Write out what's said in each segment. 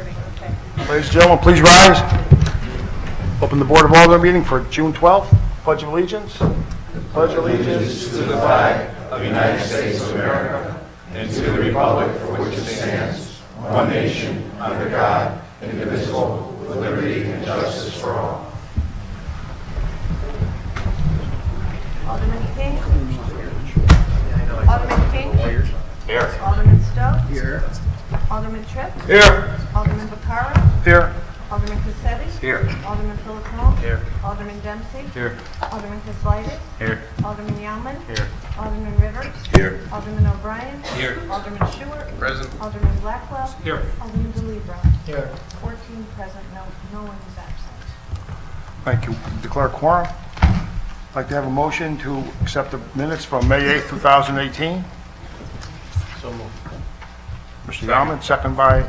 wording, okay. Ladies and gentlemen, please rise. Open the Board of Aldermen meeting for June 12th. Pledge of Allegiance. Pledge allegiance to the flag of the United States of America and to the republic for which it stands, one nation, under God, indivisible, with liberty and justice for all. Alderman King? Alderman King? Here. Alderman Stokes? Here. Alderman Tripp? Here. Alderman Vaccaro? Here. Alderman Cassetti? Here. Alderman Philippone? Here. Alderman Dempsey? Here. Alderman Kaslitis? Here. Alderman Youngman? Here. Alderman Rivers? Here. Alderman O'Brien? Here. Alderman Stewart? Present. Alderman Blackwell? Here. Alderman DeLibero? Here. 14 present, no one is absent. Thank you. Declare quorum. I'd like to have a motion to accept the minutes from May 8th, 2018. So moved. Mr. Yalman, second by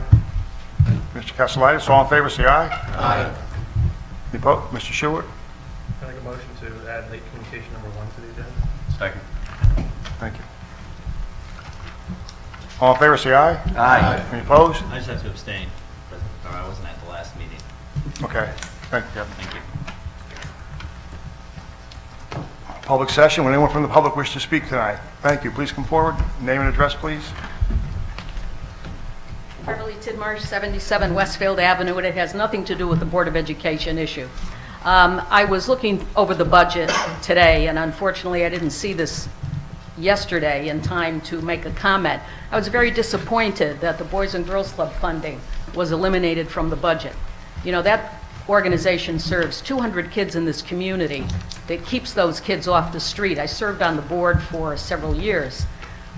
Mr. Castellitis. All in favor, say aye. Aye. Any opposed? Mr. Stewart? Can I make a motion to add late communication number 1 to the agenda? Second. Thank you. All in favor, say aye. Aye. Any opposed? I just have to abstain, or I wasn't at the last meeting. Okay. Thank you. Thank you. Public session. Would anyone from the public wish to speak tonight? Thank you. Please come forward. Name and address, please. Beverly Tidmarsh, 77 Westfield Avenue, and it has nothing to do with the Board of Education issue. I was looking over the budget today, and unfortunately I didn't see this yesterday in time to make a comment. I was very disappointed that the Boys and Girls Club funding was eliminated from the budget. You know, that organization serves 200 kids in this community that keeps those kids off the street. I served on the board for several years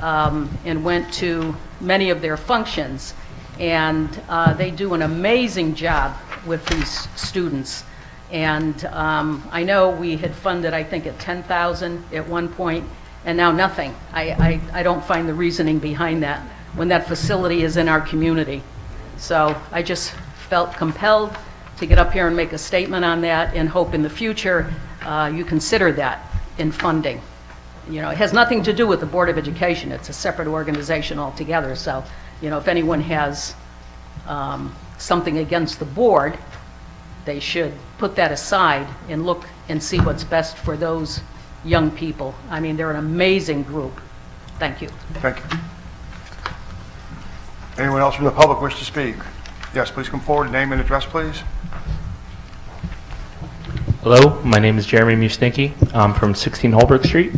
and went to many of their functions, and they do an amazing job with these students. And I know we had funded, I think, at $10,000 at one point, and now nothing. I don't find the reasoning behind that when that facility is in our community. So I just felt compelled to get up here and make a statement on that and hope in the future you consider that in funding. You know, it has nothing to do with the Board of Education. It's a separate organization altogether. So, you know, if anyone has something against the board, they should put that aside and look and see what's best for those young people. I mean, they're an amazing group. Thank you. Thank you. Anyone else from the public wish to speak? Yes, please come forward. Name and address, please. Hello, my name is Jeremy Mustinky. I'm from 16 Holbrook Street.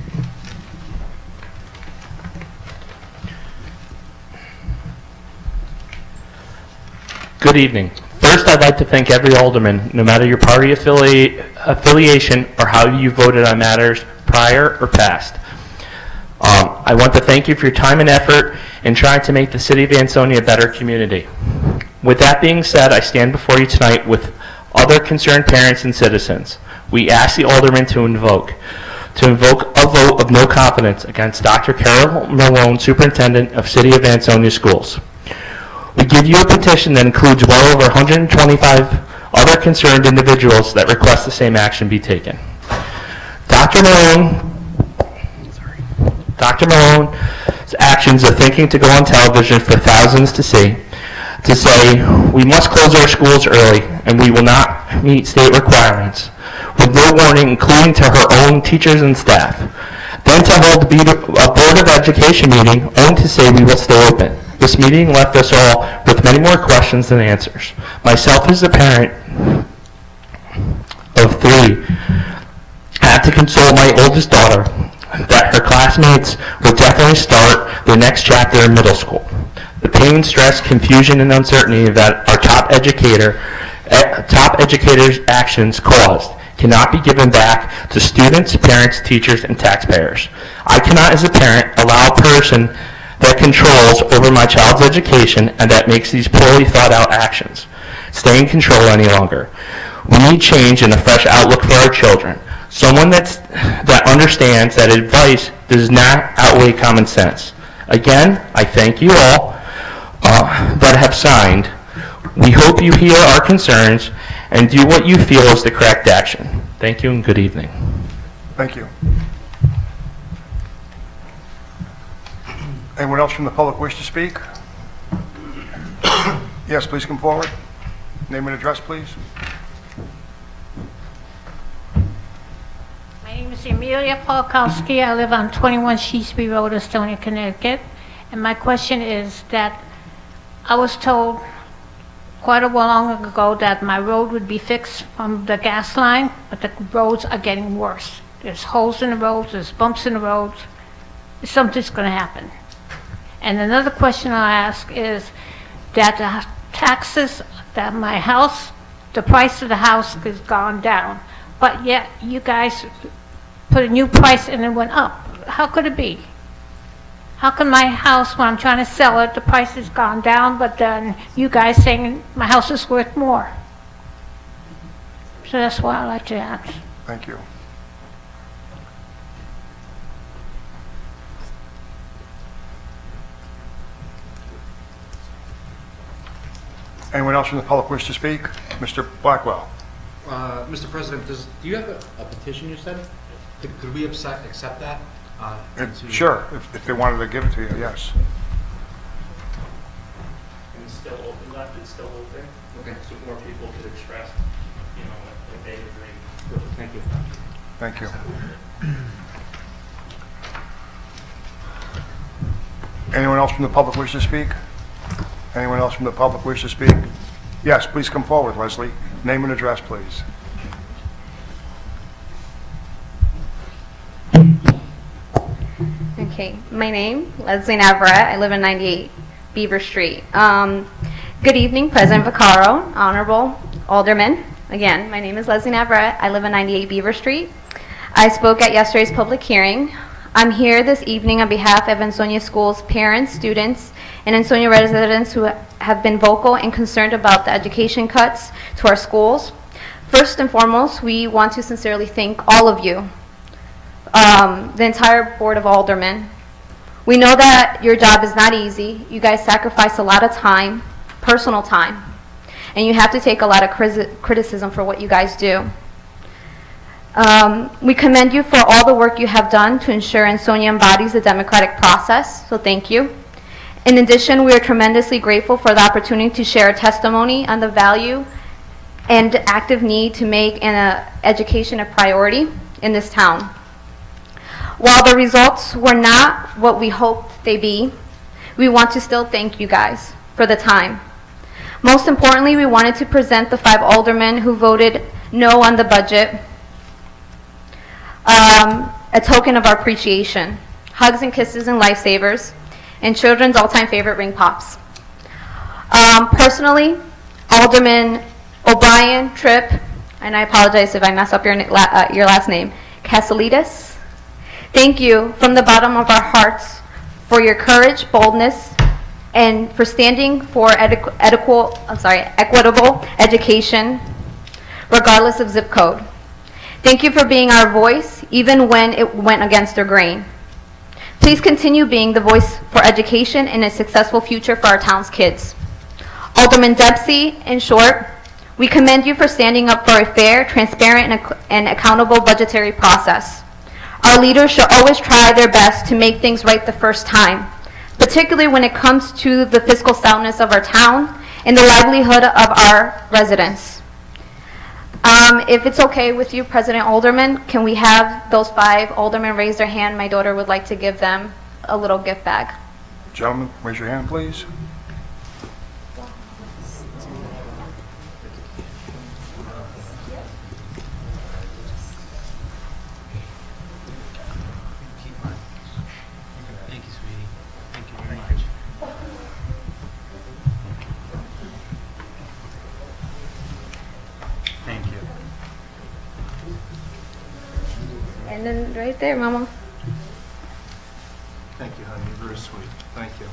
Good evening. First, I'd like to thank every alderman, no matter your party affiliation or how you voted on matters prior or past. I want to thank you for your time and effort in trying to make the city of Ansonia a better community. With that being said, I stand before you tonight with other concerned parents and citizens. We ask the aldermen to invoke a vote of no confidence against Dr. Carol Malone, Superintendent of City of Ansonia Schools. We give you a petition that includes well over 125 other concerned individuals that request the same action be taken. Dr. Malone's actions of thinking to go on television for thousands to see, to say we must close our schools early and we will not meet state requirements, with no warning, including to her own teachers and staff. Then to hold a Board of Education meeting only to say we will stay open. This meeting left us all with many more questions than answers. Myself as a parent of 3 had to console my oldest daughter that her classmates will definitely start their next chapter in middle school. The pain, stress, confusion, and uncertainty that our top educators' actions caused cannot be given back to students, parents, teachers, and taxpayers. I cannot, as a parent, allow a person that controls over my child's education and that makes these poorly thought out actions stay in control any longer. We need change and a fresh outlook for our children. Someone that understands that advice does not outweigh common sense. Again, I thank you all that have signed. We hope you hear our concerns and do what you feel is the correct action. Thank you and good evening. Thank you. Anyone else from the public wish to speak? Yes, please come forward. Name and address, please. My name is Amelia Polkowski. I live on 21 Sheesby Road, Ansonia, Connecticut. And my question is that I was told quite a while long ago that my road would be fixed from the gas line, but the roads are getting worse. There's holes in the roads, there's bumps in the roads. Something's going to happen. And another question I'll ask is that the taxes, that my house, the price of the house has gone down, but yet you guys put a new price and it went up. How could it be? How come my house, when I'm trying to sell it, the price has gone down, but then you guys saying my house is worth more? So that's what I'd like to ask. Thank you. Anyone else from the public wish to speak? Mr. Blackwell. Mr. President, do you have a petition you said? Could we accept that? Sure, if they wanted to give it to you, yes. And it's still open, left, it's still open. Okay. So more people could express, what they agree. Thank you. Thank you. Anyone else from the public wish to speak? Anyone else from the public wish to speak? Yes, please come forward, Leslie. Name and address, please. Okay, my name, Leslie Navarrete. I live in 98 Beaver Street. Good evening, President Vaccaro, Honorable Aldermen. Again, my name is Leslie Navarrete. I live in 98 Beaver Street. I spoke at yesterday's public hearing. I'm here this evening on behalf of Ansonia Schools parents, students, and Ansonia residents who have been vocal and concerned about the education cuts to our schools. First and foremost, we want to sincerely thank all of you, the entire Board of Aldermen. We know that your job is not easy. You guys sacrifice a lot of time, personal time, and you have to take a lot of criticism for what you guys do. We commend you for all the work you have done to ensure Ansonia embodies the democratic process, so thank you. In addition, we are tremendously grateful for the opportunity to share a testimony on the value and active need to make education a priority in this town. While the results were not what we hoped they be, we want to still thank you guys for the time. Most importantly, we wanted to present the 5 aldermen who voted no on the budget a token of our appreciation. Hugs and kisses and lifesavers, and children's all-time favorite ring pops. Personally, Alderman O'Brien, Tripp, and I apologize if I mess up your last name, Casalides. Thank you from the bottom of our hearts for your courage, boldness, and for standing for equitable education, regardless of zip code. Thank you for being our voice, even when it went against our grain. Please continue being the voice for education and a successful future for our town's kids. Alderman Dempsey, in short, we commend you for standing up for a fair, transparent, and accountable budgetary process. Our leaders should always try their best to make things right the first time, particularly when it comes to the fiscal soundness of our town and the livelihood of our residents. If it's okay with you, President Alderman, can we have those 5 aldermen raise their hand? My daughter would like to give them a little gift bag. Gentlemen, raise your hand, please. Thank you, sweetie. Thank you very much. Thank you. And then right there, Mama. Thank you, honey. You're very sweet. Thank you.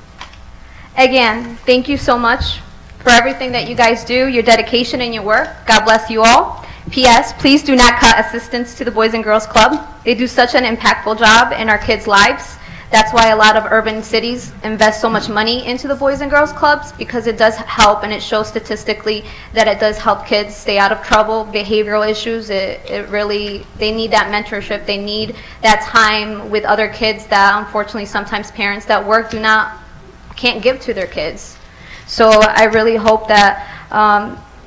Again, thank you so much for everything that you guys do, your dedication and your work. God bless you all. P.S. Please do not cut assistance to the Boys and Girls Club. They do such an impactful job in our kids' lives. That's why a lot of urban cities invest so much money into the Boys and Girls Clubs, because it does help, and it shows statistically that it does help kids stay out of trouble, behavioral issues. It really, they need that mentorship. They need that time with other kids that unfortunately sometimes parents that work can't give to their kids. So I really hope that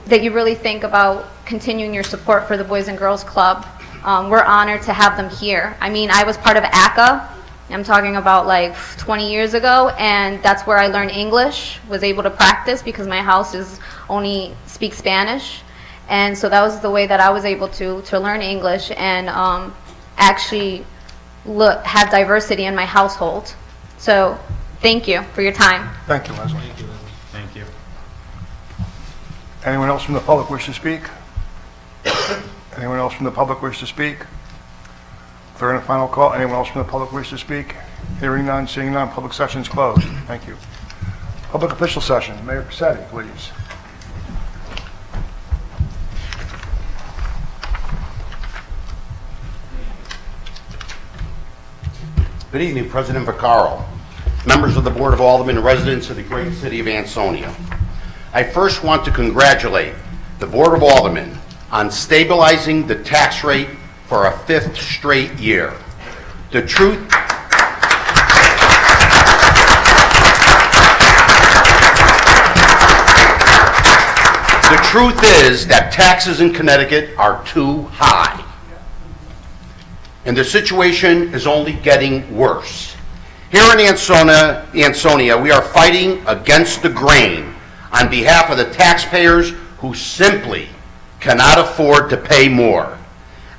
that you really think about continuing your support for the Boys and Girls Club. We're honored to have them here. I mean, I was part of ACA. I'm talking about like 20 years ago, and that's where I learned English, was able to practice because my house is only speaks Spanish. And so that was the way that I was able to learn English and actually have diversity in my household. So thank you for your time. Thank you, Leslie. Thank you. Anyone else from the public wish to speak? Anyone else from the public wish to speak? Third and final call. Anyone else from the public wish to speak? Hearing none, seeing none, public session is closed. Thank you. Public official session. Mayor Cassetti, please. Good evening, President Vaccaro, members of the Board of Aldermen, and residents of the great city of Ansonia. I first want to congratulate the Board of Aldermen on stabilizing the tax rate for a 5th straight year. The truth is that taxes in Connecticut are too high. And the situation is only getting worse. Here in Ansonia, we are fighting against the grain on behalf of the taxpayers who simply cannot afford to pay more.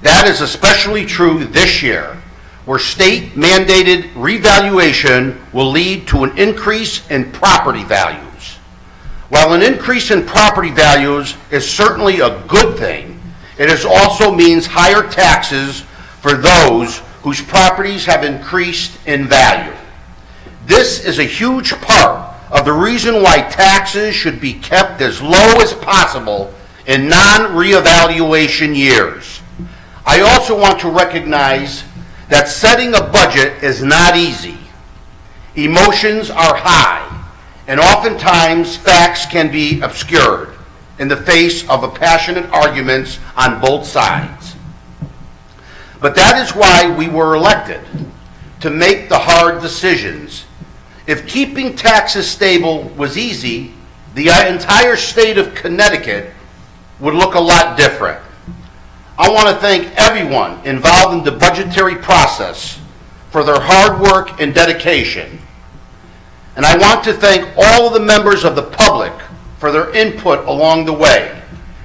That is especially true this year, where state-mandated revaluation will lead to an increase in property values. While an increase in property values is certainly a good thing, it also means higher taxes for those whose properties have increased in value. This is a huge part of the reason why taxes should be kept as low as possible in non-reevaluation years. I also want to recognize that setting a budget is not easy. Emotions are high, and oftentimes facts can be obscured in the face of passionate arguments on both sides. But that is why we were elected, to make the hard decisions. If keeping taxes stable was easy, the entire state of Connecticut would look a lot different. I want to thank everyone involved in the budgetary process for their hard work and dedication. And I want to thank all of the members of the public for their input along the way.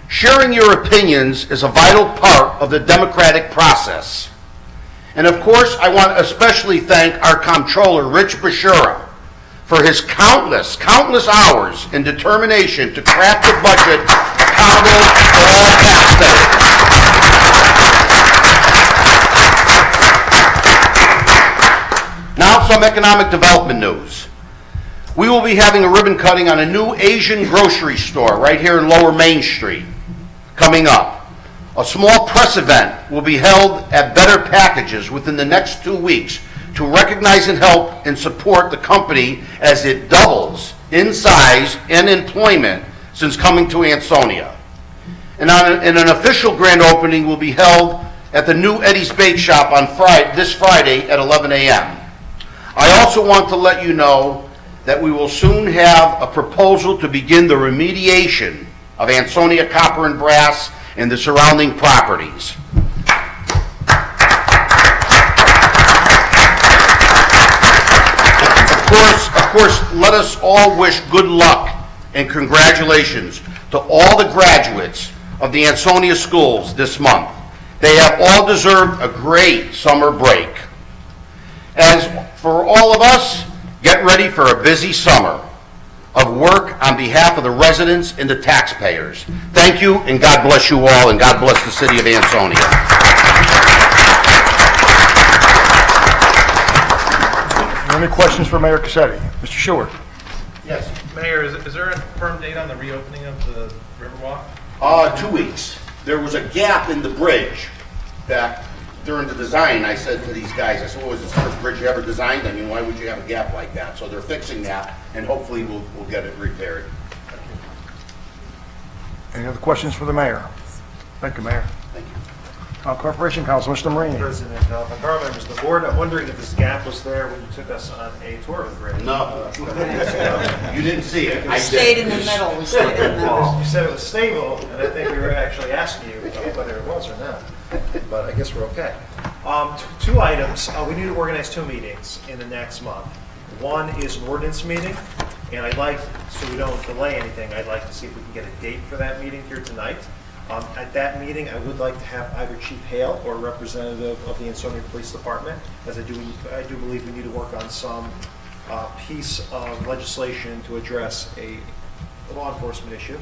Sharing your opinions is a vital part of the democratic process. And of course, I want to especially thank our comptroller, Rich Bashura, for his countless hours and determination to craft a budget accountable for all taxpayers. Now some economic development news. We will be having a ribbon cutting on a new Asian grocery store right here in Lower Main Street coming up. A small press event will be held at Better Packages within the next 2 weeks to recognize and help and support the company as it doubles in size and employment since coming to Ansonia. And an official grand opening will be held at the new Eddie's Bake Shop on this Friday at 11 a.m. I also want to let you know that we will soon have a proposal to begin the remediation of Ansonia Copper and Brass and the surrounding properties. Of course, let us all wish good luck and congratulations to all the graduates of the Ansonia schools this month. They have all deserved a great summer break. As for all of us, get ready for a busy summer of work on behalf of the residents and the taxpayers. Thank you, and God bless you all, and God bless the city of Ansonia. Any questions for Mayor Cassetti? Mr. Stewart? Yes. Mayor, is there a firm date on the reopening of the Riverwalk? 2 weeks. There was a gap in the bridge that during the design, I said to these guys, I said, what was this first bridge you ever designed? I mean, why would you have a gap like that? So they're fixing that, and hopefully we'll get it repaired. Any other questions for the mayor? Thank you, Mayor. Thank you. Corporation Counsel, Mr. Marini. President Vaccaro, members of the board, I'm wondering if this gap was there when you took us on a tour of the bridge. No. You didn't see it. I Stayed did. in the middle, we stayed in the middle. You said it was stable, and I think we were actually asking you whether it was or not, but I guess we're okay. Two items. We need to organize two meetings in the next month. One is an ordinance meeting, and I'd like, so we don't delay anything, I'd like to see if we can get a date for that meeting here tonight. At that meeting, I would like to have either Chief Hale or a representative of the Ansonia Police Department, as I do believe we need to work on some piece of legislation to address a law enforcement issue.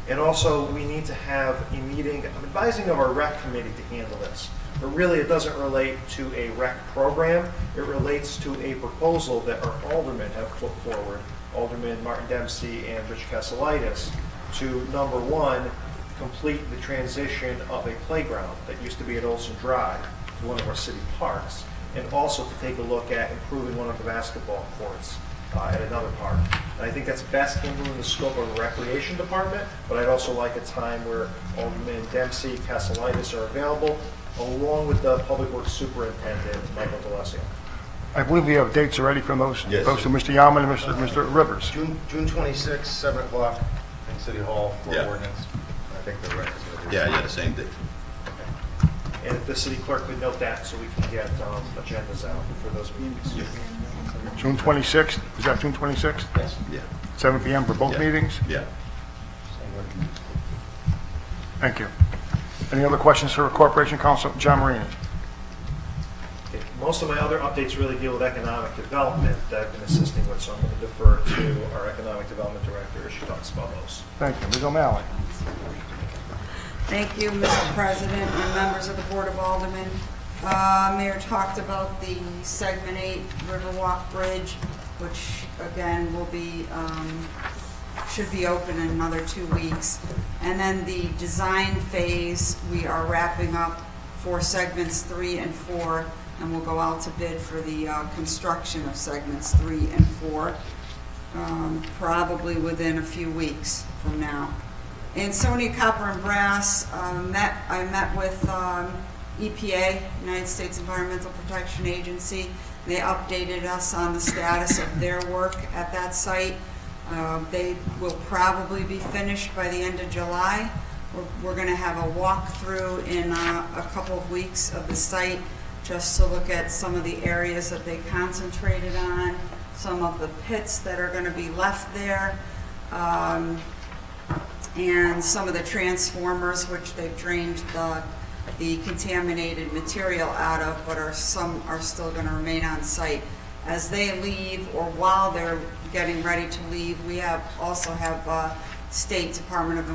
And also, we need to have a meeting, I'm advising of our rec committee to handle this, but really it doesn't relate to a rec program, it relates to a proposal that our aldermen have put forward, Alderman Martin Dempsey and Rich Casolitis, to number one, complete the transition of a playground that used to be at Olson Drive to one of our city parks, and also to take a look at improving one of the basketball courts at another park. And I think that's best handled in the scope of the recreation department, but I'd also like a time where Alderman Dempsey, Casolitis are available, along with the Public Works Superintendent, Michael D'Alessio. I believe we have dates already from those, Yes. both to Mr. Yaman and Mr. Rivers. June 26th, 7 o'clock in City Hall for Yeah. ordinance. I think the rec is going to be. Yeah, the same thing. And if the city clerk could note that so we can get agendas out for those meetings. June 26th, is that June 26th? Yes. Yeah, 7 PM for both Yeah. meetings? yeah. Thank you. Any other questions for Corporation Counsel? John Marini. Okay, most of my other updates really deal with economic development that I've been assisting with, so I'm going to defer to our economic development director as she talks about those. Thank you. Ms. O'Malley. Thank you, Mr. President and members of the Board of Aldermen. Mayor talked about the Segment 8 Riverwalk Bridge, which again will be, should be open in another 2 weeks. And then the design phase, we are wrapping up for segments 3 and 4, and we'll go out to bid for the construction of segments 3 and 4, probably within a few weeks from now. Ansonia Copper and Brass, I met with EPA, United States Environmental Protection Agency. They updated us on the status of their work at that site. They will probably be finished by the end of July. We're going to have a walkthrough in a couple of weeks of the site just to look at some of the areas that they concentrated on, some of the pits that are going to be left there, and some of the transformers which they've drained the contaminated material out of, but some are still going to remain on site. As they leave, or while they're getting ready to leave, we also have State Department of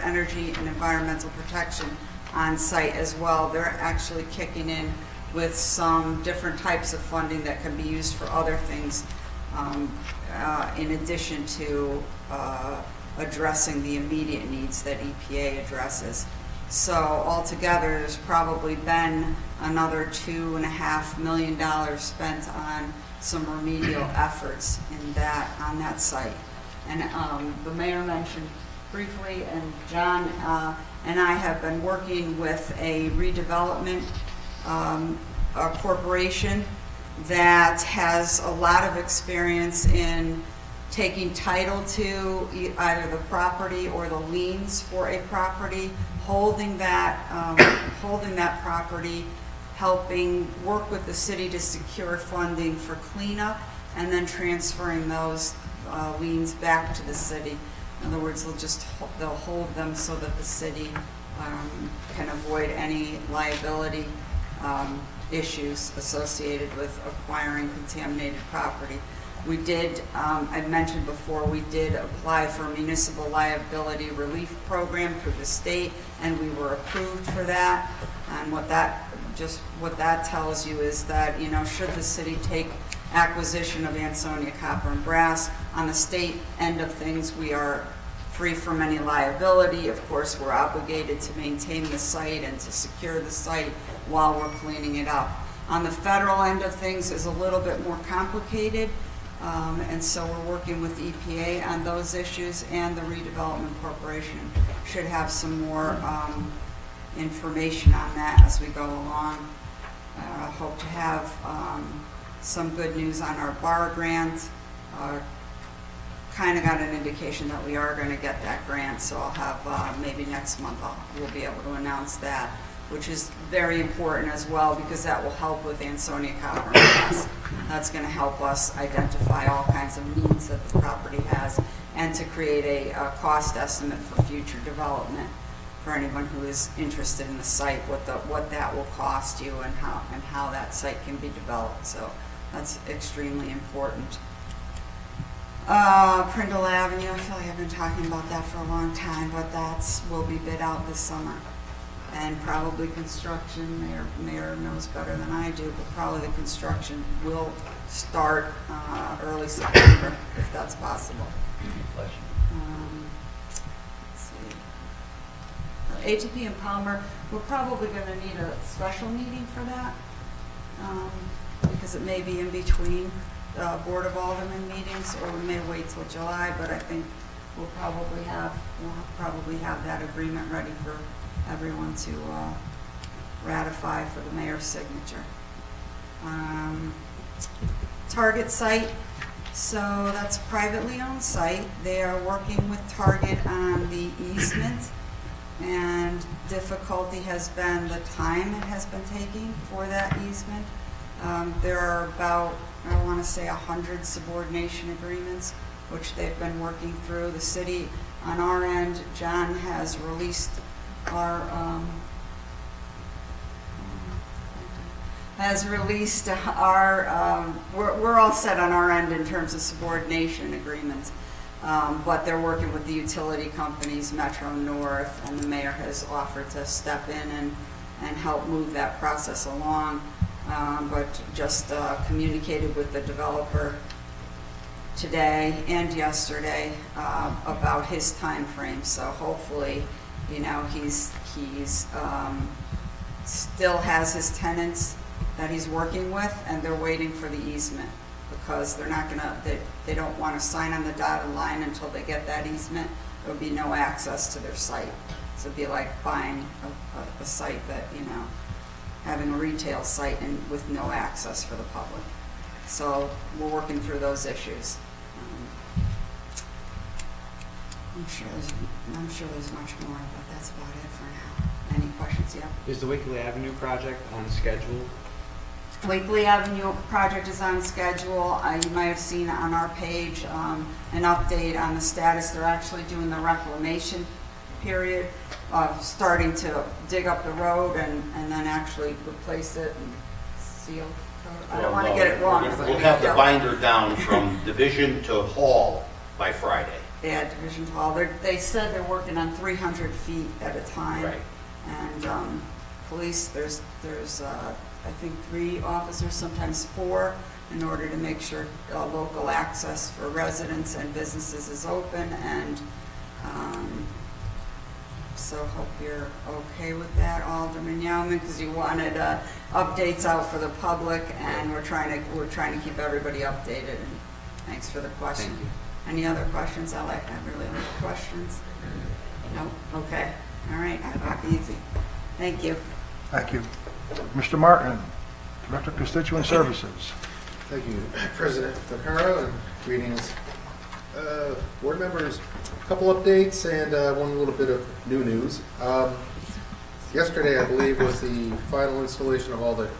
Energy and Environmental Protection on site as well. They're actually kicking in with some different types of funding that can be used for other things in addition to addressing the immediate needs that EPA addresses. So altogether, there's probably been another $2.5 million spent on some remedial efforts on that site. And the mayor mentioned briefly, and John and I have been working with a redevelopment corporation that has a lot of experience in taking title to either the property or the liens for a property, holding that property, helping work with the city to secure funding for cleanup, and then transferring those liens back to the city. In other words, they'll hold them so that the city can avoid any liability issues associated with acquiring contaminated property. We did, I mentioned before, we did apply for a municipal liability relief program through the state, and we were approved for that. And what that tells you is that, should the city take acquisition of Ansonia Copper and Brass, on the state end of things, we are free from any liability. Of course, we're obligated to maintain the site and to secure the site while we're cleaning it up. On the federal end of things is a little bit more complicated. And so we're working with EPA on those issues, and the redevelopment corporation should have some more information on that as we go along. Hope to have some good news on our bar grant. Kind of got an indication that we are going to get that grant, so I'll have, maybe next month, we'll be able to announce that, which is very important as well, because that will help with Ansonia Copper and Gas. That's going to help us identify all kinds of needs that the property has, and to create a cost estimate for future development for anyone who is interested in the site, what that will cost you and how that site can be developed. So that's extremely important. Prindle Avenue, I feel like I've been talking about that for a long time, but will be bid out this summer. And probably construction, Mayor knows better than I do, but probably the construction will start early September, if that's possible. Let's see. ATP and Palmer, we're probably going to need a special meeting for that, because it may be in between Board of Aldermen meetings, or we may wait till July, but I think we'll probably have that agreement ready for everyone to ratify for the mayor's signature. Target site, so that's a privately owned site. They are working with Target on the easement, and difficulty has been the time it has been taking for that easement. There are about, I want to say, 100 subordination agreements, which they've been working through. The city, on our end, John has released our we're all set on our end in terms of subordination agreements, but they're working with the utility companies, Metro North, and the mayor has offered to step in and help move that process along, but just communicated with the developer today and yesterday about his time frame. So hopefully, he's still has his tenants that he's working with, and they're waiting for the easement, because they're not they don't want to sign on the dotted line until they get that easement. There will be no access to their site. So it'd be like buying a site that, having a retail site and with no access for the public. So we're working through those issues. I'm sure there's much more, but that's about it for now. Any questions? Yeah. Is the Wakely Avenue project on schedule? Wakely Avenue project is on schedule. You might have seen on our page an update on the status. They're actually doing the reclamation period, starting to dig up the road and then actually replace it and seal. I don't want to get it wrong. We'll have the binder down from Division to Hall by Friday. Yeah, Division Hall. They said they're working on 300 feet at a time. Right. And police, there's I think 3 officers, sometimes 4, in order to make sure local access for residents and businesses is open. And so hope you're okay with that, Alderman Yauman, because you wanted updates out for the public, and we're trying to keep everybody updated. And thanks for the question. Thank you. Any other questions? I really like questions. No? Okay. All right. Easy. Thank you. Thank you. Mr. Martin, Director of Constituent Services. Thank you, President Vaccaro, and greetings. Board members, a couple updates and one little bit of new news. Yesterday, I believe, was the final installation of all the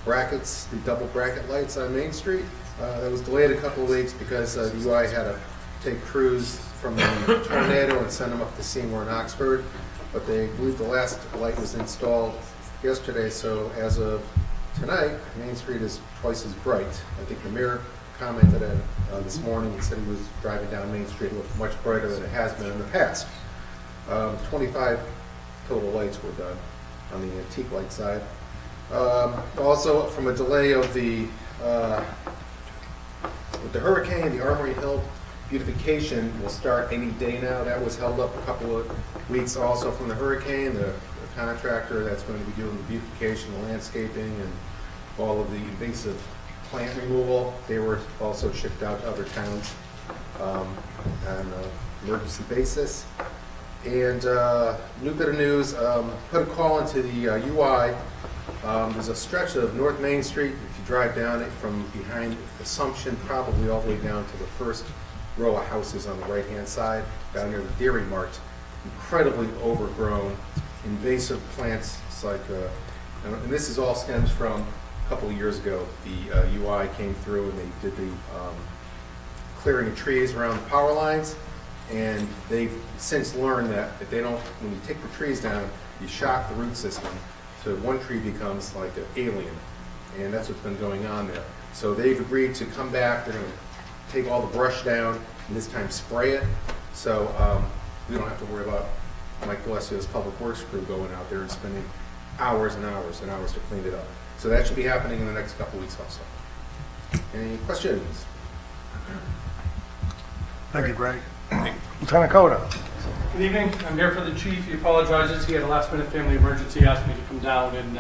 brackets, the double bracket lights on Main Street. That was delayed a couple of weeks because the UI had to take crews from the tornado and send them up to Seymour and Oxford. But they believe the last light was installed yesterday, so as of tonight, Main Street is twice as bright. I think the mayor commented this morning and said he was driving down Main Street. It looked much brighter than it has been in the past. 25 total lights were done on the antique light side. Also, from a delay of with the hurricane, the Armory Hill beautification will start any day now. That was held up a couple of weeks also from the hurricane. The contractor that's going to be doing the beautification, the landscaping, and all of the invasive plant removal, they were also shipped out to other towns on an emergency basis. And new bit of news, put a call into the UI. There's a stretch of North Main Street, if you drive down it from behind Assumption, probably all the way down to the first row of houses on the right-hand side, down near the Dairy Mart. Incredibly overgrown, invasive plants. It's like, and this is all stems from a couple of years ago. The UI came through and they did the clearing of trees around the power lines. And they've since learned that if they don't, when you take the trees down, you shock the root system, so one tree becomes like an alien, and that's what's been going on there. So they've agreed to come back. They're going to take all the brush down and this time spray it. So we don't have to worry about Mike Gillespie's Public Works crew going out there and spending hours and hours and hours to clean it up. So that should be happening in the next couple of weeks also. Any questions? Thank you, Greg. Lieutenant Coda. Good evening. I'm here for the chief. He apologizes. He had a last-minute family emergency. Asked me to come down and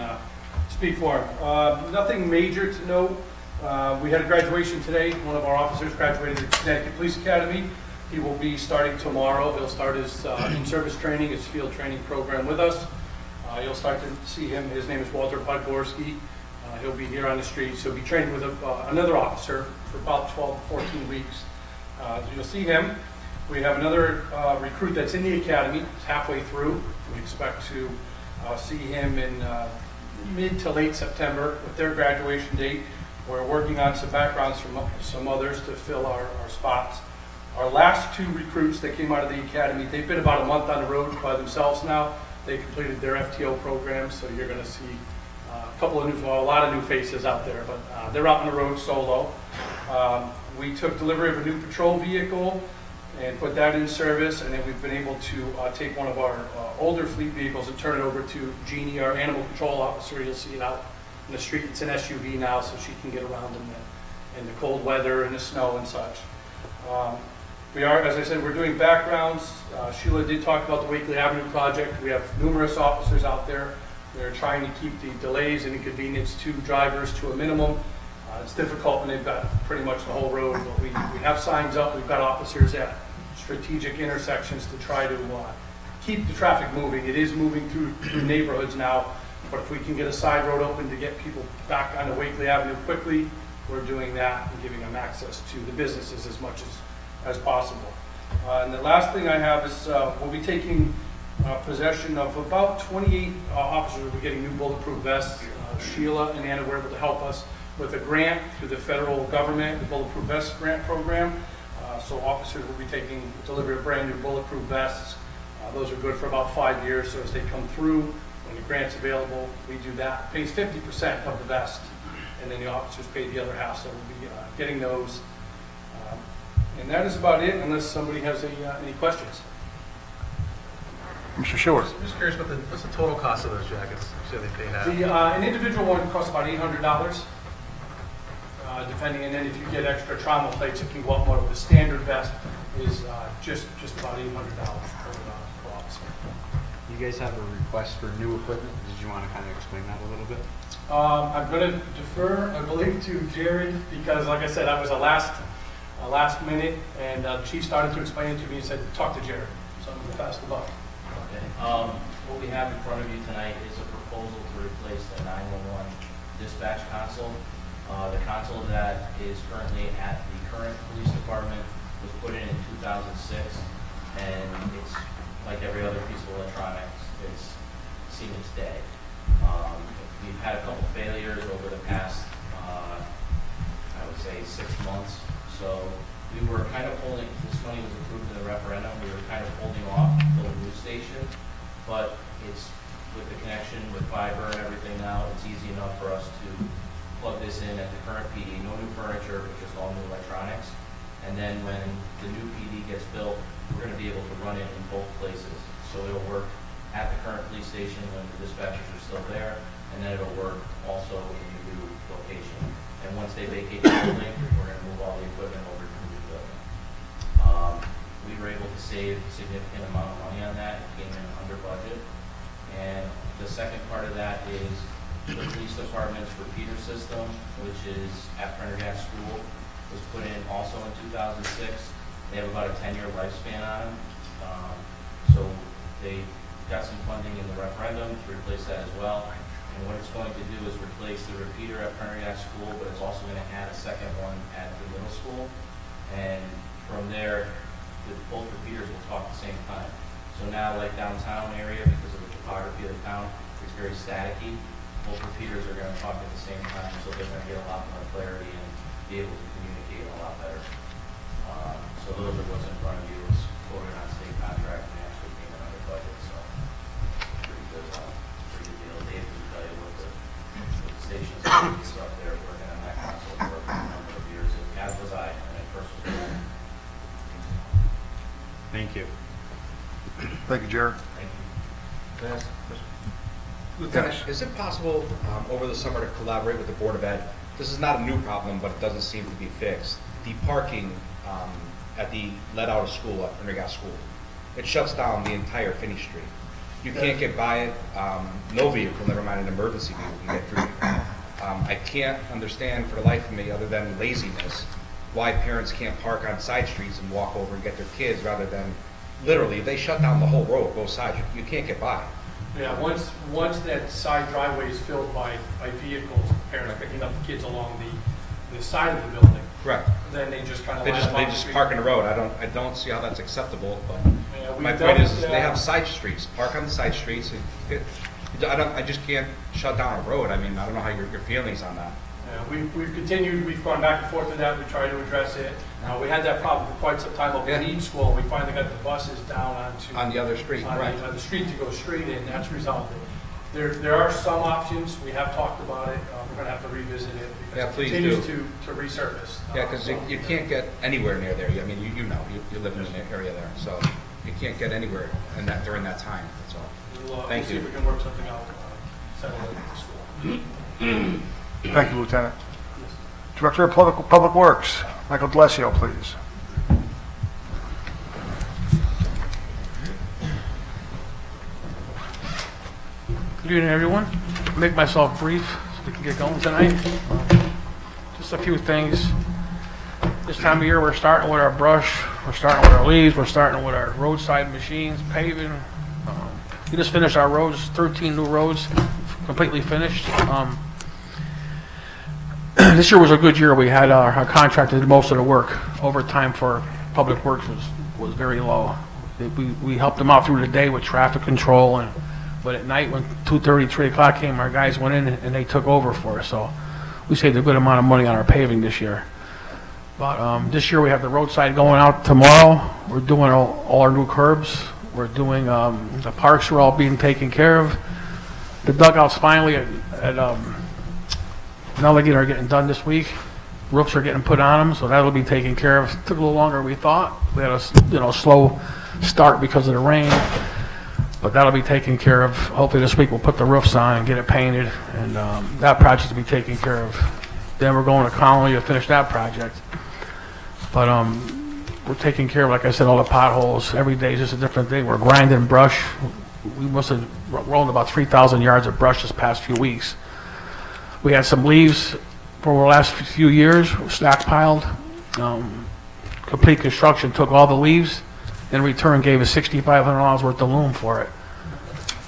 speak for him. Nothing major to note. We had a graduation today. One of our officers graduated at Connecticut Police Academy. He will be starting tomorrow. He'll start his in-service training, his field training program with us. You'll start to see him. His name is Walter Podgorski. He'll be here on the streets. He'll be training with another officer for about 12 to 14 weeks. You'll see him. We have another recruit that's in the academy. He's halfway through. We expect to see him in mid to late September with their graduation date. We're working on some backgrounds from some others to fill our spots. Our last two recruits that came out of the academy, they've been about a month on the road by themselves now. They completed their FTO program, so you're going to see a lot of new faces out there, but they're out on the road solo. We took delivery of a new patrol vehicle and put that in service, and then we've been able to take one of our older fleet vehicles and turn it over to Jeannie, our animal control officer. You'll see it out in the street. It's an SUV now, so she can get around in the cold weather and the snow and such. We are, as I said, we're doing backgrounds. Sheila did talk about the Wakely Avenue project. We have numerous officers out there. They're trying to keep the delays and inconvenience to drivers to a minimum. It's difficult when they've got pretty much the whole road, but we have signs up. We've got officers at strategic intersections to try to keep the traffic moving. It is moving through neighborhoods now, but if we can get a side road open to get people back onto Wakely Avenue quickly, we're doing that and giving them access to the businesses as much as possible. And the last thing I have is we'll be taking possession of about 28 officers will be getting new bulletproof vests. Sheila and Anna were able to help us with a grant through the federal government, the Bulletproof Vest Grant Program. So officers will be taking delivery of brand new bulletproof vests. Those are good for about 5 years, so as they come through, when the grant's available, we do that. It pays 50% of the vest, and then the officers pay the other half, so we'll be getting those. And that is about it, unless somebody has any questions. Mr. Short. I'm just curious, what's the total cost of those jackets? You said they pay half. An individual one costs about $800. Depending, and then if you get extra trauma plates, it can go up more. The standard vest is just about $800 per officer. You guys have a request for new equipment. Did you want to kind of explain that a little bit? I'm going to defer, I believe, to Jared because, like I said, I was a last minute, and the chief started to explain it to me and said, "Talk to Jared." So I'm going to pass the buck. Okay. What we have in front of you tonight is a proposal to replace the 911 dispatch console. The console that is currently at the current police department was put in 2006, and it's like every other piece of electronics. It's seen its day. We've had a couple failures over the past, I would say, 6 months. So we were kind of holding, this money was approved in the referendum, we were kind of holding off until the new station, but it's with the connection with fiber and everything now, it's easy enough for us to plug this in at the current PD, no new furniture, but just all new electronics. And then when the new PD gets built, we're going to be able to run it in both places. So it'll work at the current police station when the dispatchers are still there, and then it'll work also in the new location. And once they vacate the building, we're going to move all the equipment over to the new building. We were able to save a significant amount of money on that. It came in under budget. And the second part of that is the police department's repeater system, which is at Prendergast School, was put in also in 2006. They have about a 10-year lifespan on them. So They got some funding in the referendum to replace that as well. And what it's going to do is replace the repeater at Prendergast School, but it's also going to add a second one at the middle school. And from there, both repeaters will talk at the same time. So now, like downtown area, because of the topography of the town, it's very staticky. Both repeaters are going to talk at the same time, so they're going to get a lot more clarity and be able to communicate a lot better. So those are what's in front of you. It's quoted on state contract and actually came in under budget, so pretty good deal. Dave can tell you what the stations and stuff there working on that console for a number of years, as was I when I first was there. Thank you. Thank you, Jared. Thank you. Can I ask a question? Lieutenant, is it possible over the summer to collaborate with the Board of Ed? This is not a new problem, but it doesn't seem to be fixed. The parking at the let out of school at Prendergast School, it shuts down the entire Finney Street. You can't get by it. No vehicle, never mind an emergency vehicle, can get through. I can't understand for the life of me, other than laziness, why parents can't park on side streets and walk over and get their kids rather than literally, if they shut down the whole road, both sides, you can't get by. Yeah, once that side driveway is filled by vehicles, parents picking up the kids along the side of the building, Correct. then they just kind of They line up on the just street. park in the road. I don't see how that's acceptable, but Yeah, we've my done point is it, they have side streets. Park on the side streets. I just can't shut down a road. I mean, I don't know how your feelings on that. We've continued, we've gone back and forth with that, we tried to address it. We had that problem for quite some time over at Eaton School, and we finally got the buses down onto. On the other street, on right. the street to go straight in, that's resolved it. There are some options, we have talked about it, we're gonna have to revisit it. Yeah, Because please it continues do. to resurface. Yeah, because you can't get anywhere near there. I mean, you know, you live in an area there, so you can't get anywhere in that during that time. That's all. We'll Thank see you. if we can work something out, settle it at the school. Thank you, Lieutenant. Director of Public Works, Michael D'Alessio, please. Good evening, everyone. Make myself brief so we can get going tonight. Just a few things. This time of year, we're starting with our brush, we're starting with our leaves, we're starting with our roadside machines, paving. We just finished our roads, 13 new roads, completely finished. This year was a good year. We had our contractor did most of the work. Overtime for Public Works was very low. We helped them out through the day with traffic control, but at night when 2:30, 3 o'clock came, our guys went in and they took over for us. So we saved a good amount of money on our paving this year. But this year we have the roadside going out tomorrow. We're doing all our new curbs. We're doing the parks are all being taken care of. The dugouts finally at Nelligan are getting done this week. Roofs are getting put on them, so that'll be taken care of. It took a little longer than we thought. We had a slow start because of the rain, but that'll be taken care of. Hopefully this week we'll put the roofs on and get it painted, and that project will be taken care of. Then we're going to Connolly to finish that project. But we're taking care of, like I said, all the potholes. Every day is just a different thing. We're grinding brush. We must have rolled about 3,000 yards of brush this past few weeks. We had some leaves for the last few years, stockpiled. Complete Construction took all the leaves, in return gave us $6,500 worth of loom for it.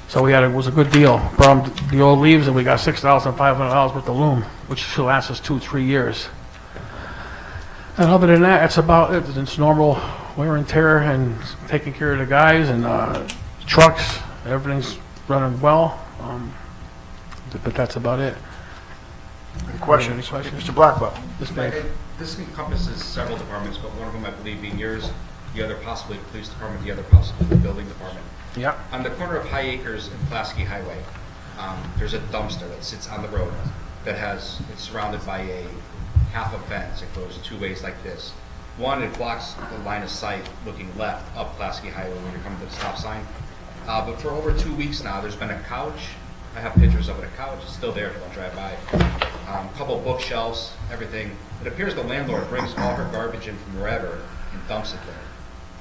So it was a good deal. Brought them the old leaves and we got $6,500 worth of loom, which should last us 2-3 years. And other than that, that's about it. It's normal wear and tear and taking care of the guys and trucks. Everything's running well. But that's about it. Any questions? Mr. Blackwell. This encompasses several departments, but one of them, I believe, being yours, the other possibly the police department, the other possibly the building department. Yeah. On the corner of High Acres and Pulaski Highway, there's a dumpster that sits on the road it's surrounded by a half a fence. It goes two ways like this. One, it blocks the line of sight looking left up Pulaski Highway when you're coming to the stop sign. But for over 2 weeks now, there's been a couch. I have pictures of it. A couch is still there if you want to drive by. A couple bookshelves, everything. It appears the landlord brings all her garbage in from wherever and dumps it there.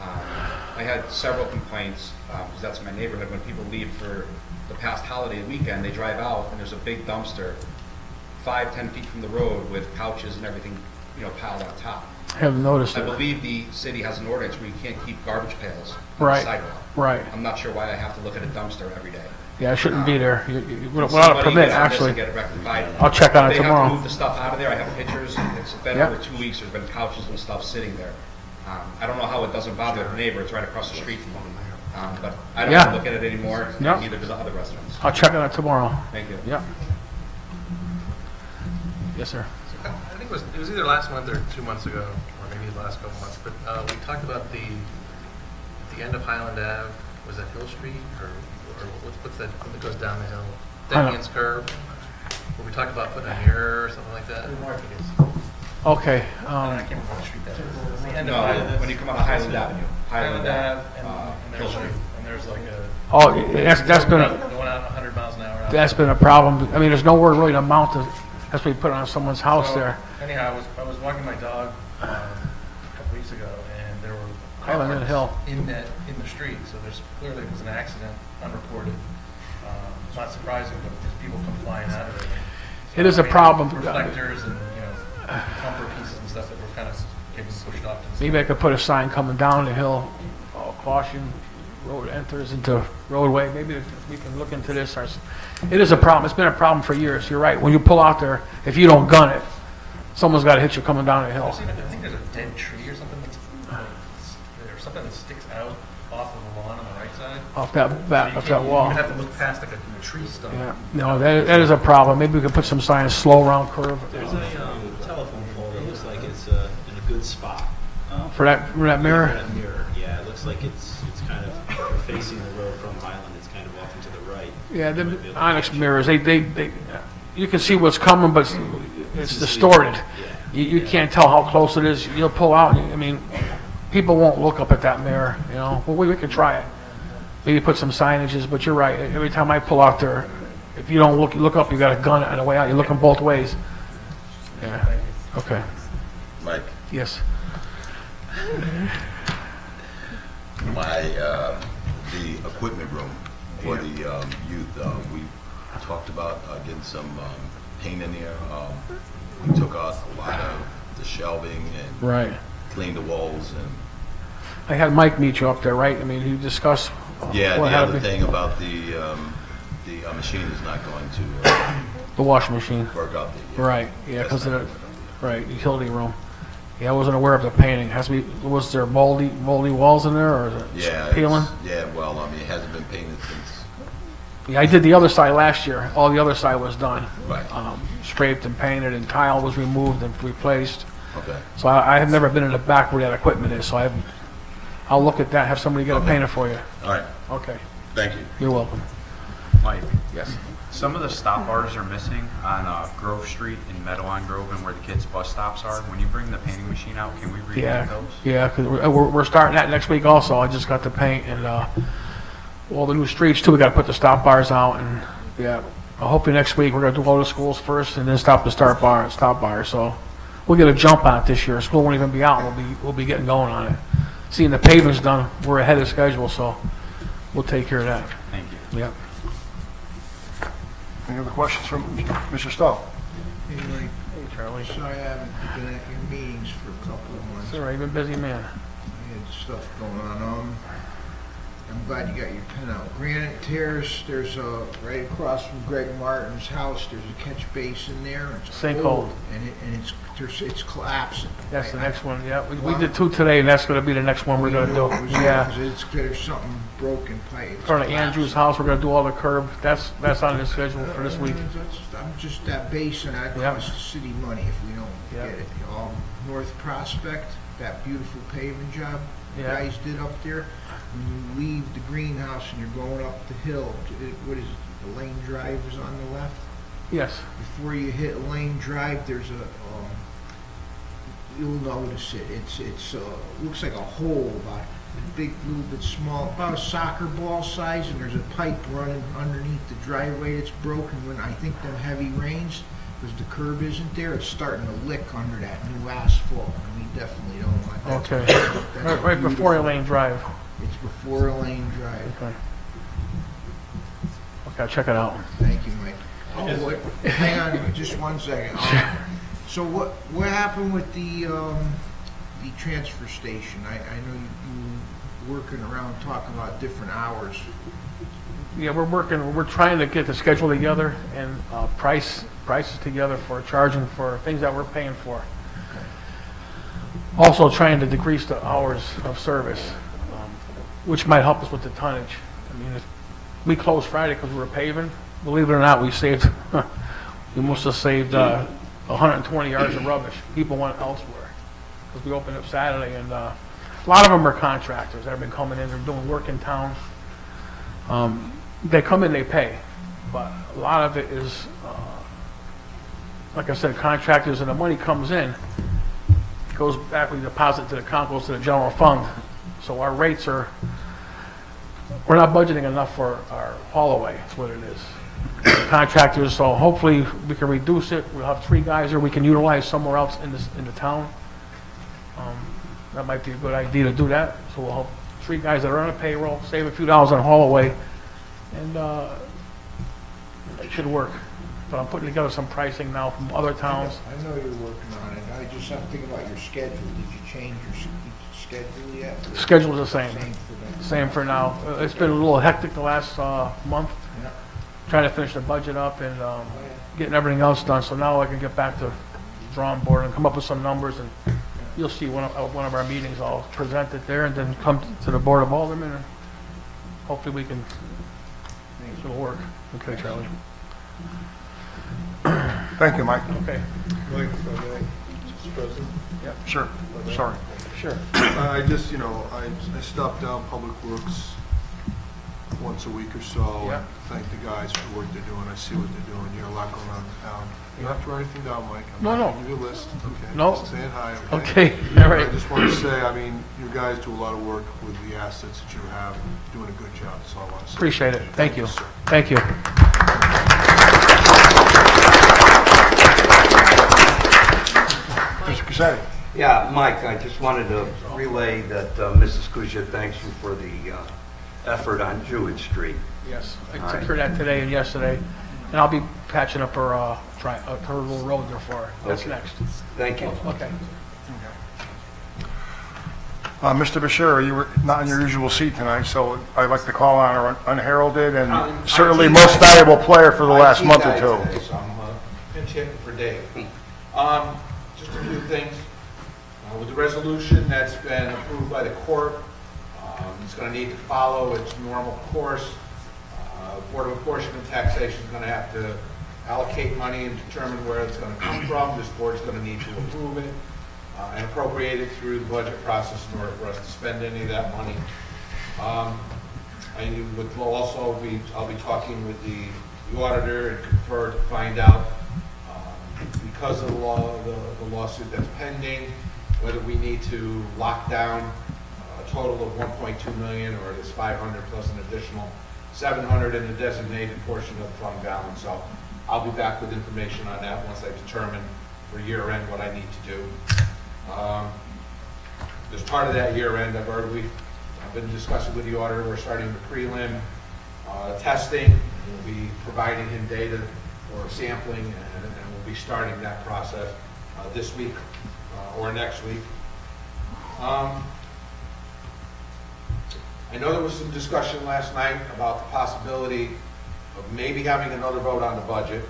I had several complaints, because that's my neighborhood. When people leave for the past holiday weekend, they drive out and there's a big dumpster 5-10 feet from the road with couches and everything, piled on top. I haven't noticed I it. believe the city has an ordinance where you can't keep garbage pails on the Right. sidewalk. Right. I'm not sure why I have to look at a dumpster every day. Yeah, I shouldn't be there. Without a Somebody permit, get on this and actually. get it rectified. I'll check on it They have tomorrow. to move the stuff out of there. I have pictures. It's been Yeah. over 2 weeks. There's been couches and stuff sitting there. I don't know how it doesn't bother the neighbor. It's right across the street from me. But I don't Yeah. look at it anymore. Yeah. Neither do the other residents. I'll check on it tomorrow. Thank you. Yeah. Yes, sir. I think it was either last month or 2 months ago, or maybe the last couple months, but we talked about the end of Highland Ave, was that Hill Street, or what's that, when it goes down the hill? Demian's Curve, where we talked about putting a mirror or something like that? Okay. I can't remember what street that is. It's the end of No, Highland. when you come out of Highland Avenue. Highland Ave, Hill Street. and there's like a... Oh, that's been a, Going out 100 miles an hour. that's been a problem. I mean, there's nowhere really to mount it. Has to be put on someone's house So, there. Anyhow, I was walking my dog a couple weeks ago, and there were Highland and Hill. in the street. So there's clearly was an accident, unreported. It's not surprising, but because people come flying out of it. It is a problem. Reflectors and bumper pieces and stuff that were kind of getting pushed off. To the Maybe I could put a sign coming down the hill, caution, road enters into roadway. Maybe we can look into this. It is a problem. It's been a problem for years. You're right. When you pull out there, if you don't gun it, someone's got to hit you coming down the hill. I think there's a dead tree or something or something that sticks out off of the lawn on the right side. Off that wall. You have to look past like a tree stump. Yeah. No, that is a problem. Maybe we could put some signs, slow round curve. There's a telephone pole that looks like it's in a good spot. For that mirror? For that mirror, yeah. It looks like it's kind of facing the road from Highland. It's kind of off and to the right. Yeah, the Onyx mirrors, they you can see what's coming, but it's distorted. You can't tell how close it is. You'll pull out, I mean, people won't look up at that mirror, Well, we could try it. Maybe put some signages, but you're right. Every time I pull out there, if you don't look up, you got a gun on the way out. You're looking both ways. Yeah. Okay. Mike, Yes. the equipment room for the youth, we talked about getting some paint in there. We took out a lot of the shelving and Right. cleaned the walls and I had Mike meet you up there, right? I mean, he discussed. yeah. what The had to other be- thing about the machine is not going to The washing machine. work out. The Right, yeah, because of the, right, utility room. Yeah, I wasn't aware of the painting. Was there moldy walls in there, or is it yeah, peeling? yeah. Well, I mean, it hasn't been painted since. Yeah, I did the other side last year. All the other side was done. Right. Scraped and painted, and tile was removed and replaced. Okay. So I have never been in the back where that equipment is, so I'll look at that, have somebody get a painter for you. All right. Okay, Thank you. you're welcome. Mike, Yes. some of the stop bars are missing on Grove Street in Meadow on Grove and where the kids' bus stops are. When you bring the painting machine out, can we repaint Yeah, those? yeah, because we're starting that next week also. I just got to paint and all the new streets too. We got to put the stop bars out and yeah. Hopefully next week we're going to do all the schools first and then stop bars. So we'll get a jump on it this year. School won't even be out. We'll be getting going on it. Seeing the pavement's done, we're ahead of schedule, so we'll take care of that. Thank you. Yep. Any other questions from Mr. Stowe? Anyway, Hey, Charlie. sorry I haven't been at your meetings for a couple of months. It's all right. You've been busy, man. I had stuff going on. I'm glad you got your pen out. Granite Terrace, there's right across from Greg Martin's house, there's a catch basin there. It's Sinkhole. old, and it's collapsing. That's the next one. Yeah, we did 2 today, and that's going to be the next one we're going to do. Yeah. Because there's something broken pipe. In front of Andrew's house, we're going to do all the curb. That's on the schedule for this week. I'm just that basin, that Yep. costs the city money if we don't Yep. get it. North Prospect, that beautiful paving job you Yeah. guys did up there. When you leave the greenhouse and you're going up the hill, what is it, the Lane Drive is on the left? Yes. Before you hit Lane Drive, there's you'll notice it. It's looks like a hole, about a big, little bit small, about a soccer ball size, and there's a pipe running underneath the driveway that's broken when I think them heavy rains, because the curb isn't there, it's starting to lick under that new asphalt, and we definitely don't want that. Okay. Right before Elaine Drive. It's before Elaine Drive. Okay. Okay, I'll check it out. Thank you, Mike. Hang on just one second. So what happened with the the transfer station. I know you working around talking about different hours. Yeah, we're trying to get the schedule together and prices together for charging for things that we're paying for. Also trying to decrease the hours of service, which might help us with the tonnage. I mean, if we closed Friday because we were paving, believe it or not, we must have saved 120 yards of rubbish. People went elsewhere because we opened up Saturday, and a lot of them are contractors that have been coming in. They're doing work in town. They come in, they pay, but a lot of it is, like I said, contractors, and the money comes in, goes back, we deposit to the account, goes to the general fund. So our rates we're not budgeting enough for our haul away, is what it is. Contractors, so hopefully we can reduce it. We'll have 3 guys there we can utilize somewhere else in the town. That might be a good idea to do that. So we'll have 3 guys that are on a payroll, save a few dollars on haul away, and it should work. But I'm putting together some pricing now from other towns. I know you're working on it. I'm thinking about your schedule. Did you change your schedule yet? The schedule's the same. Same for them. Same for now. It's been a little hectic the last month, Yeah. trying to finish the budget up and getting everything else done. So now I can get back to drawing board and come up with some numbers, and you'll see one of our meetings. I'll present it there and then come to the Board of Aldermen, and hopefully we can, it'll work. Okay, Charlie. Thank you, Mike. Okay. Mike, if I may, Mr. President? Yeah, sure. Sorry. Sure. I just, I stop down Public Works once a week or so. Yeah. And thank the guys for the work they're doing. I see what they're doing. You have a lot going on in town. You don't have to write anything down, Mike. I'm No, not no. gonna give you a list. Okay. No. Just saying hi. Okay, all right. I just want to say, you guys do a lot of work with the assets that you have. You're doing a good job. That's all I want to say. Appreciate it. Thank you. sir. Thank you. Mr. Cassetti. Yeah, Mike, I just wanted to relay that Mrs. Kusia thanks you for the effort on Jewett Street. Yes, I All took right. care of that today and yesterday, and I'll be patching up her little road there for her. That's Okay. next. Thank you. Okay. Mr. Bashir, you were not in your usual seat tonight, so I'd like to call on our unheralded and certainly most valuable player for the last month or two. Today, so I'm pinch hitting for Dave. Just a few things. With the resolution that's been approved by the court, it's going to need to follow its normal course. Board of Apportionment and Taxation is going to have to allocate money and determine where it's going to come from. This board's going to need to approve it and appropriate it through the budget process in order for us to spend any of that money. I'll be talking with the auditor and confer to find out, because of the lawsuit that's pending, whether we need to lock down a total of 1.2 million or this 500 plus an additional 700 in the designated portion of the fund balance. So I'll be back with information on that once I determine for year end what I need to do. As part of that year end, I've been discussing with the auditor. We're starting the prelim testing. We'll be providing him data for sampling, and we'll be starting that process this week or next week. I know there was some discussion last night about the possibility of maybe having another vote on the budget,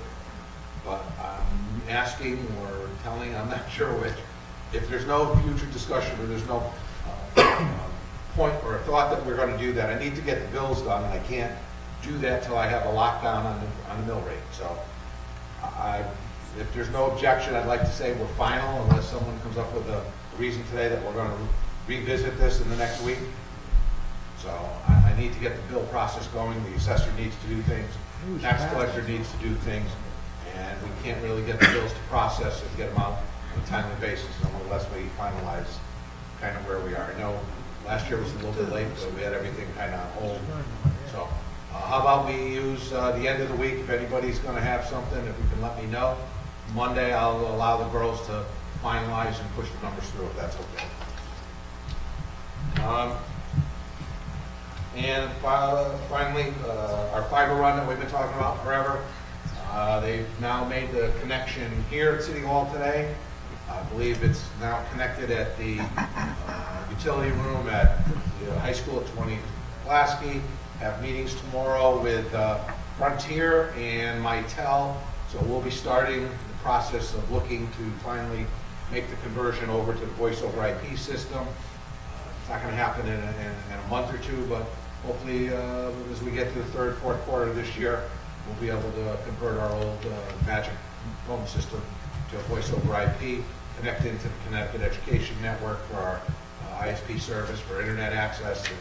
but I'm asking or telling, I'm not sure which, if there's no future discussion or there's no point or a thought that we're going to do that, I need to get the bills done, and I can't do that till I have a lockdown on the mill rate. So if there's no objection, I'd like to say we're final unless someone comes up with a reason today that we're going to revisit this in the next week. So I need to get the bill process going. The assessor needs to do things. Tax collector needs to do things. And we can't really get the bills to process and get them out on a timely basis unless we finalize kind of where we are. I know last year was a little bit late, so we had everything kind of on hold. So how about we use the end of the week, if anybody's going to have something, if you can let me know. Monday, I'll allow the girls to finalize and push the numbers through if that's okay. And finally, our fiber run that we've been talking about forever, they've now made the connection here at City Hall today. I believe it's now connected at the utility room at the high school at 20 Pulaski. Have meetings tomorrow with Frontier and Mitel. So we'll be starting the process of looking to finally make the conversion over to the voice over IP system. It's not going to happen in a month or two, but hopefully as we get to the third, fourth quarter of this year, we'll be able to convert our old Magic phone system to a voice over IP, connect into the Connecticut Education Network for our ISP service for internet access and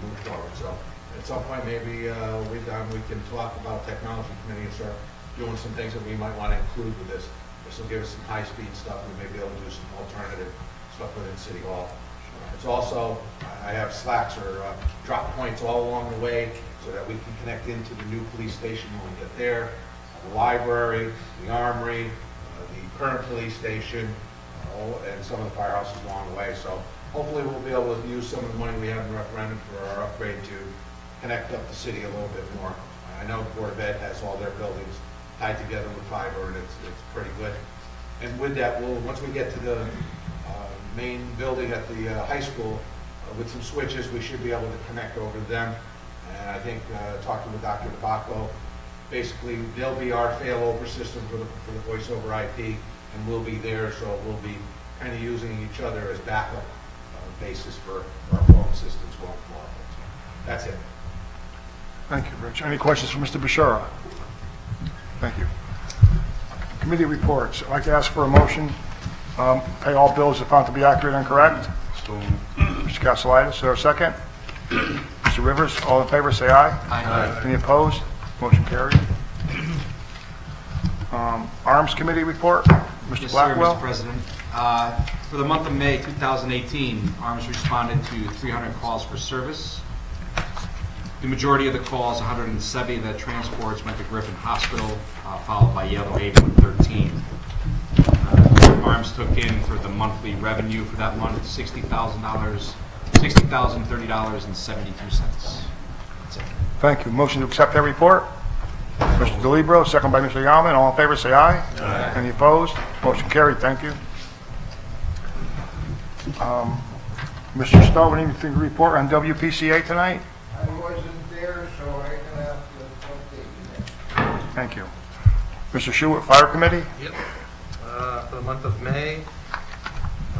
move forward. So at some point, maybe we can talk about technology committee and start doing some things that we might want to include with this. This will give us some high-speed stuff. We may be able to do some alternative stuff within City Hall. It's also, I have slacks or drop points all along the way so that we can connect into the new police station when we get there, the library, the armory, the current police station, and some of the firehouses along the way. So hopefully we'll be able to use some of the money we have in referendum for our upgrade to connect up the city a little bit more. I know the Board of Ed has all their buildings tied together with fiber, and it's pretty good. And with that, once we get to the main building at the high school, with some switches, we should be able to connect over to them. And I think talking with Dr. DeBacco, basically they'll be our failover system for the voice over IP, and we'll be there, so we'll be kind of using each other as backup basis for our phone systems going forward. So that's it. Thank you, Rich. Any questions for Mr. Bashara? Thank you. Committee reports. I'd like to ask for a motion. Pay all bills if found to be accurate and correct. Mr. Castellitis, is there a second? Mr. Rivers, all in favor, say aye. Aye. Any opposed? Motion carried. Arms Committee report. Mr. Yes, Blackwell. sir, Mr. President. For the month of May 2018, Arms responded to 300 calls for service. The majority of the calls, 170 of the transports, went to Griffin Hospital, followed by Yellow Haven with 13. Arms took in for the monthly revenue for that month $60,030.72. That's it. Thank you. Motion to accept that report. Mr. DeLibero, second by Mr. Yaman. All in favor, say aye. Aye. Any opposed? Motion carried. Thank you. Mr. Stowe, anything to report on WPCA tonight? I wasn't there, so I'm going to have to update you. Thank you. Mr. Schuett, Fire Committee? Yep. For the month of May, it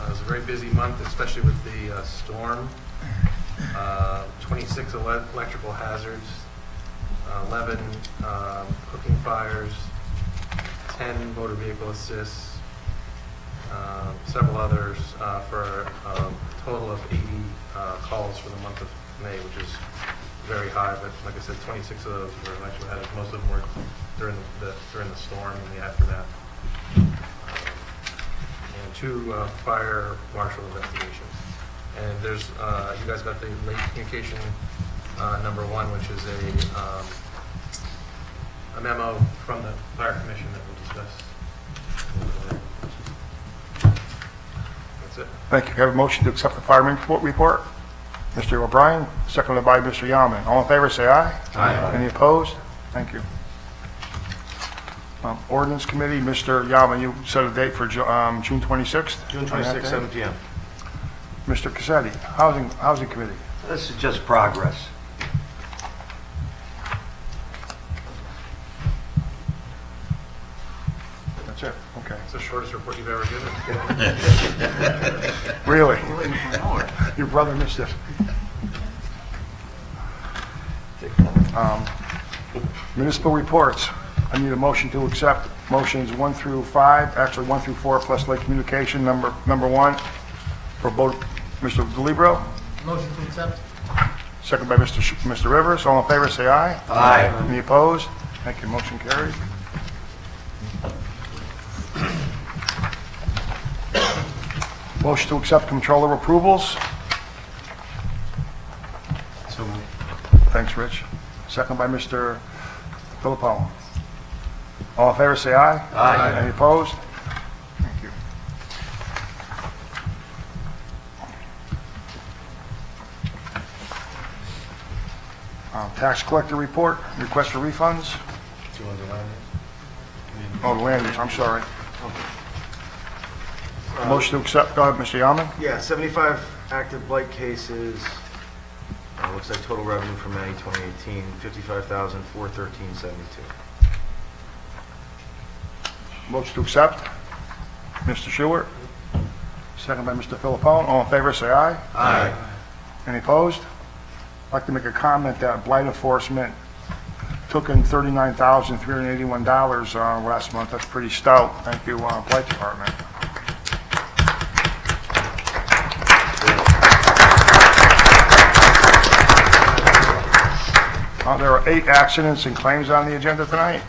was a very busy month, especially with the storm. 26 electrical hazards, 11 cooking fires, 10 motor vehicle assists, several others for a total of 80 calls for the month of May, which is very high. But like I said, 26 of those were electrical hazards. Most of them were during the storm and the aftermath. And 2 fire marshal investigations. And there's, you guys got the late communication number 1, which is a memo from the fire commission that we'll discuss. That's it. Thank you. Have a motion to accept the fireman report. Mr. O'Brien, seconded by Mr. Yaman. All in favor, say aye. Aye. Any opposed? Thank you. Ordinance Committee, Mr. Yaman, you set a date for June 26th? June 26th, 7 p.m. Mr. Cassetti, Housing Committee. This is just progress. That's it, okay. It's the shortest report you've ever given. Really? Your brother missed it. Municipal reports. I need a motion to accept motions 1 through 5, actually 1 through 4, plus late communication number 1 for both Mr. DeLibero. Motion to accept. Second by Mr. Rivers. All in favor, say aye. Aye. Any opposed? Thank you. Motion carried. Motion to accept controller approvals. So moved. Thanks, Rich. Second by Mr. Filippo. All in favor, say aye. Aye. Any opposed? Thank you. Tax collector report, request for refunds. Oh, the land use, I'm sorry. Motion to accept, go ahead, Mr. Yaman. Yeah, 75 active blight cases. Looks like total revenue for May 2018, $55,413.72. Motion to accept. Mr. Stewart. Second by Mr. Philippone. All in favor, say aye. Aye. Any opposed? I'd like to make a comment that blight enforcement took in $39,381 last month. That's pretty stout. Thank you, Blight Department. There are 8 accidents and claims on the agenda tonight.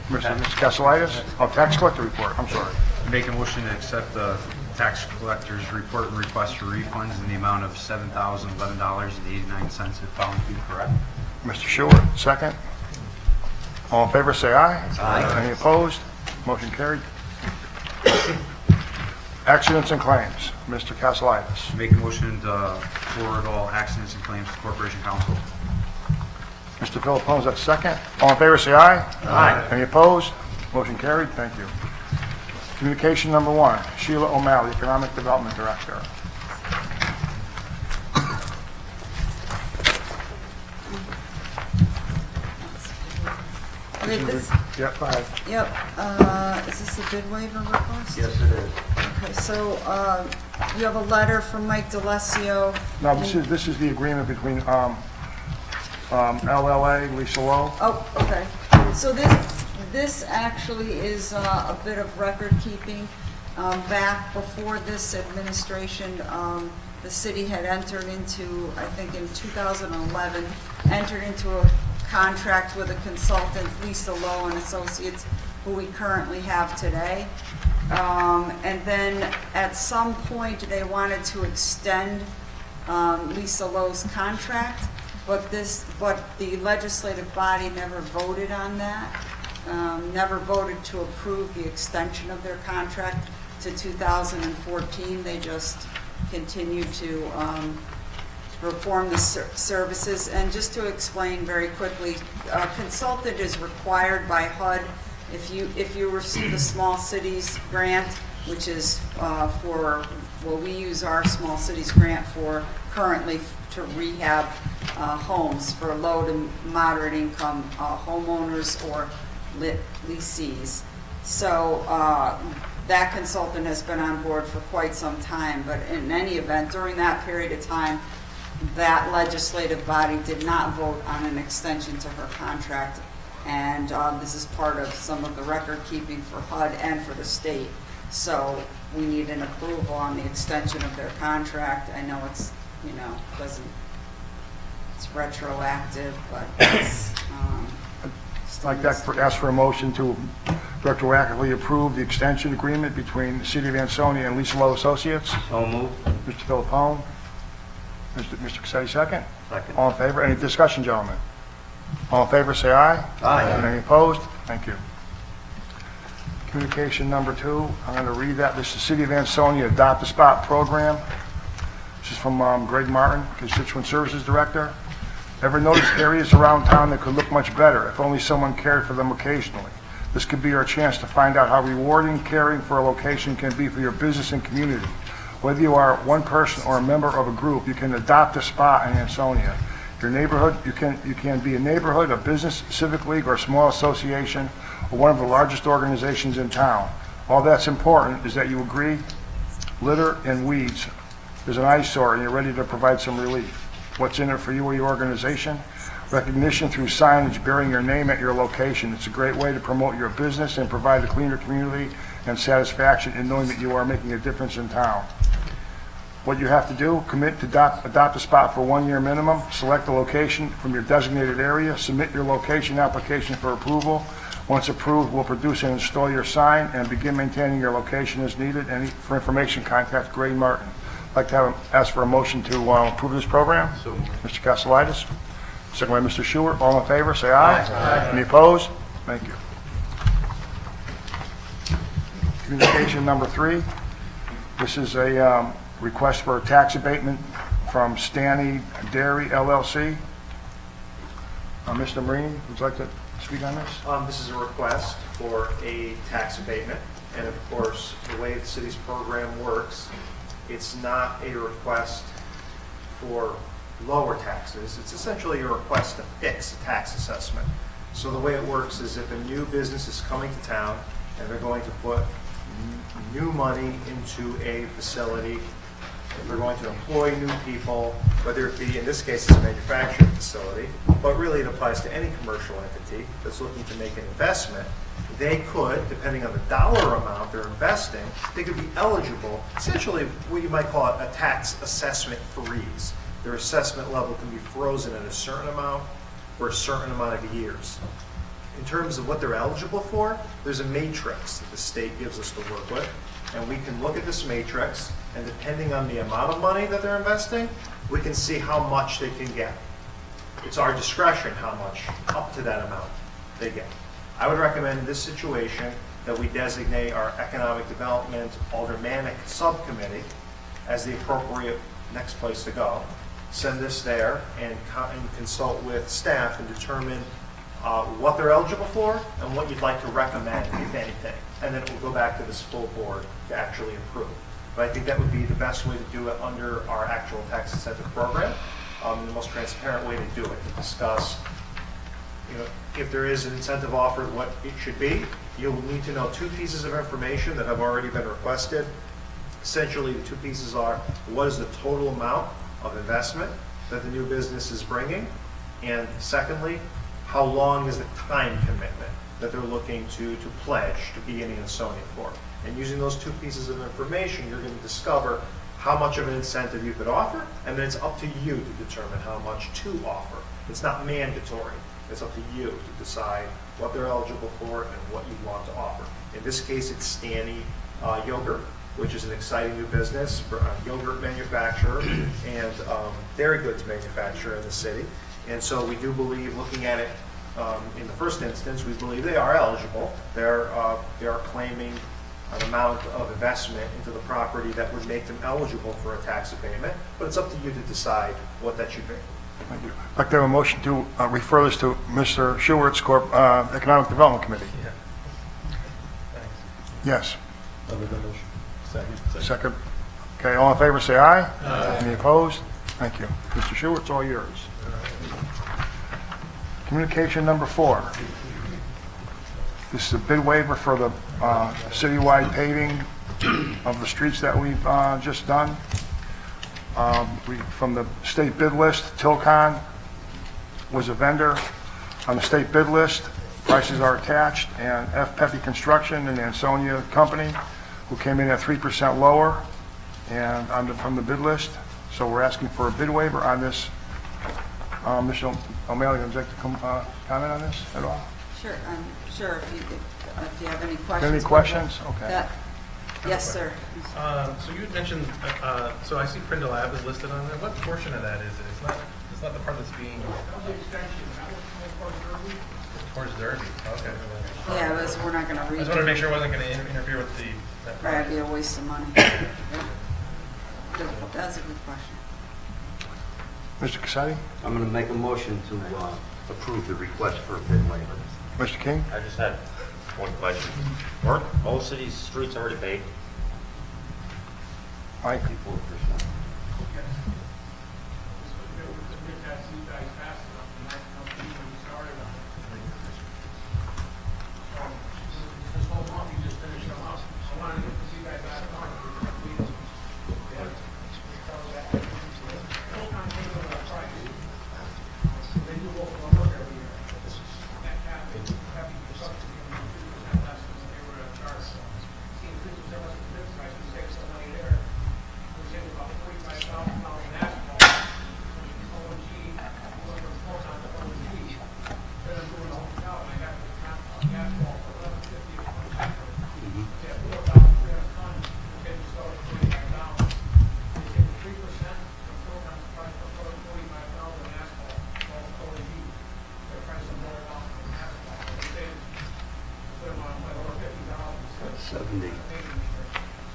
Mr. Castellitis, tax collector report, I'm sorry. Make a motion to accept the tax collector's report and request for refunds in the amount of $7,011.89 if found to be correct. Mr. Stewart, second. All in favor, say aye. Aye. Any opposed? Motion carried. Accidents and claims, Mr. Castellitis. Make a motion to forward all accidents and claims to Corporation Council. Mr. Philippone, is that second? All in favor, say aye. Aye. Any opposed? Motion carried. Thank you. Communication number 1, Sheila O'Malley, Economic Development Director. Okay, this, Yep, 5. yep, is this a bid waiver request? Yes, it is. Okay, so, you have a letter from Mike DeLacio. No, this is the agreement between LLA, Lisa Lowe. Oh, okay. So this actually is a bit of record keeping. Back before this administration, the city had entered into, I think in 2011, entered into a contract with a consultant, Lisa Lowe and Associates, who we currently have today. And then at some point, they wanted to extend Lisa Lowe's contract. But the legislative body never voted on that, never voted to approve the extension of their contract to 2014. They just continued to perform the services. And just to explain very quickly, a consultant is required by HUD if you receive a small cities grant, which is we use our small cities grant for currently to rehab homes for low to moderate income homeowners or lessees. So that consultant has been on board for quite some time, but in any event, during that period of time, that legislative body did not vote on an extension to her contract, and this is part of some of the record keeping for HUD and for the state. So we need an approval on the extension of their contract. I know it's, it's retroactive, but it's, I'd like to ask for a motion to retroactively approve the extension agreement between the City of Ansonia and Lisa Lowe Associates. So moved. Mr. Philippone. Mr. Cassetti, second. Second. All in favor? Any discussion, gentlemen? All in favor, say aye. Aye. Any opposed? Thank you. Communication number 2, I'm going to read that. This is the City of Ansonia Adopt a Spot program. This is from Greg Martin, Constituent Services Director. Ever noticed areas around town that could look much better if only someone cared for them occasionally? This could be our chance to find out how rewarding caring for a location can be for your business and community. Whether you are one person or a member of a group, you can adopt a spot in Ansonia. Your neighborhood, you can be a neighborhood, a business, civic league, or a small association, or one of the largest organizations in town. All that's important is that you agree litter and weeds is an eyesore and you're ready to provide some relief. What's in it for you or your organization? Recognition through signage bearing your name at your location. It's a great way to promote your business and provide a cleaner community and satisfaction in knowing that you are making a difference in town. What you have to do, commit to adopt a spot for 1 year minimum, select a location from your designated area, submit your location application for approval. Once approved, we'll produce and install your sign and begin maintaining your location as needed. For information, contact Greg Martin. I'd like to ask for a motion to approve this program. So Mr. Castellitis, second by Mr. Stewart. All in favor, say aye. Aye. Any opposed? Thank you. Communication number 3. This is a request for a tax abatement from Stanley Dairy LLC. Mr. Marini, would you like to speak on this? This is a request for a tax abatement. And of course, the way the city's program works, it's not a request for lower taxes. It's essentially a request to fix a tax assessment. So the way it works is if a new business is coming to town and they're going to put new money into a facility, if they're going to employ new people, whether it be, in this case, it's a manufacturing facility, but really it applies to any commercial entity that's looking to make an investment, they could, depending on the dollar amount they're investing, they could be eligible, essentially what you might call a tax assessment freeze. Their assessment level can be frozen at a certain amount for a certain amount of years. In terms of what they're eligible for, there's a matrix that the state gives us to work with, and we can look at this matrix, and depending on the amount of money that they're investing, we can see how much they can get. It's our discretion how much up to that amount they get. I would recommend in this situation that we designate our Economic Development Aldermanic Subcommittee as the appropriate next place to go. Send this there and consult with staff and determine what they're eligible for and what you'd like to recommend, if anything. And then it will go back to this full board to actually approve. But I think that would be the best way to do it under our actual tax incentive program, the most transparent way to do it, to discuss, if there is an incentive offered, what it should be. You'll need to know two pieces of information that have already been requested. Essentially, the two pieces are, what is the total amount of investment that the new business is bringing? And secondly, how long is the time commitment that they're looking to pledge to be in Ansonia for? And using those two pieces of information, you're going to discover how much of an incentive you could offer, and then it's up to you to determine how much to offer. It's not mandatory. It's up to you to decide what they're eligible for and what you want to offer. In this case, it's Stanny Yogurt, which is an exciting new business, yogurt manufacturer and dairy goods manufacturer in the city. And so we do believe, looking at it in the first instance, we believe they are eligible. They are claiming an amount of investment into the property that would make them eligible for a tax abatement, but it's up to you to decide what that should be. Thank you. I'd like to have a motion to refer this to Mr. Schuert's Economic Development Committee. Yeah. Thanks. Yes. Second. Second. Okay, all in favor, say aye. Aye. Any opposed? Thank you. Mr. Schubert, it's all yours. Communication number 4. This is a bid waiver for the citywide paving of the streets that we've just done. From the state bid list, Tilcon was a vendor on the state bid list. Prices are attached, and F. Pepe Construction, an Ansonia company, who came in at 3% lower and from the bid list. So we're asking for a bid waiver on this. Mr. O'Malley, would you like to comment on this at all? Sure, I'm sure if you have any questions. Any questions? Okay. Yes, sir. So you had mentioned, so I see Prindle Ave is listed on there. What portion of that is it? It's not the part that's being towards Derby. Okay. Yeah, we're not going to I read. just wanted to make sure it wasn't going to interfere with that Right, it'd be a waste of money. Yeah. That's a good question. Mr. Casati? I'm going to make a motion to approve the request for a bid waiver. Mr. King? I just had one question. Weren't most of these streets already paved? Mike? 54%.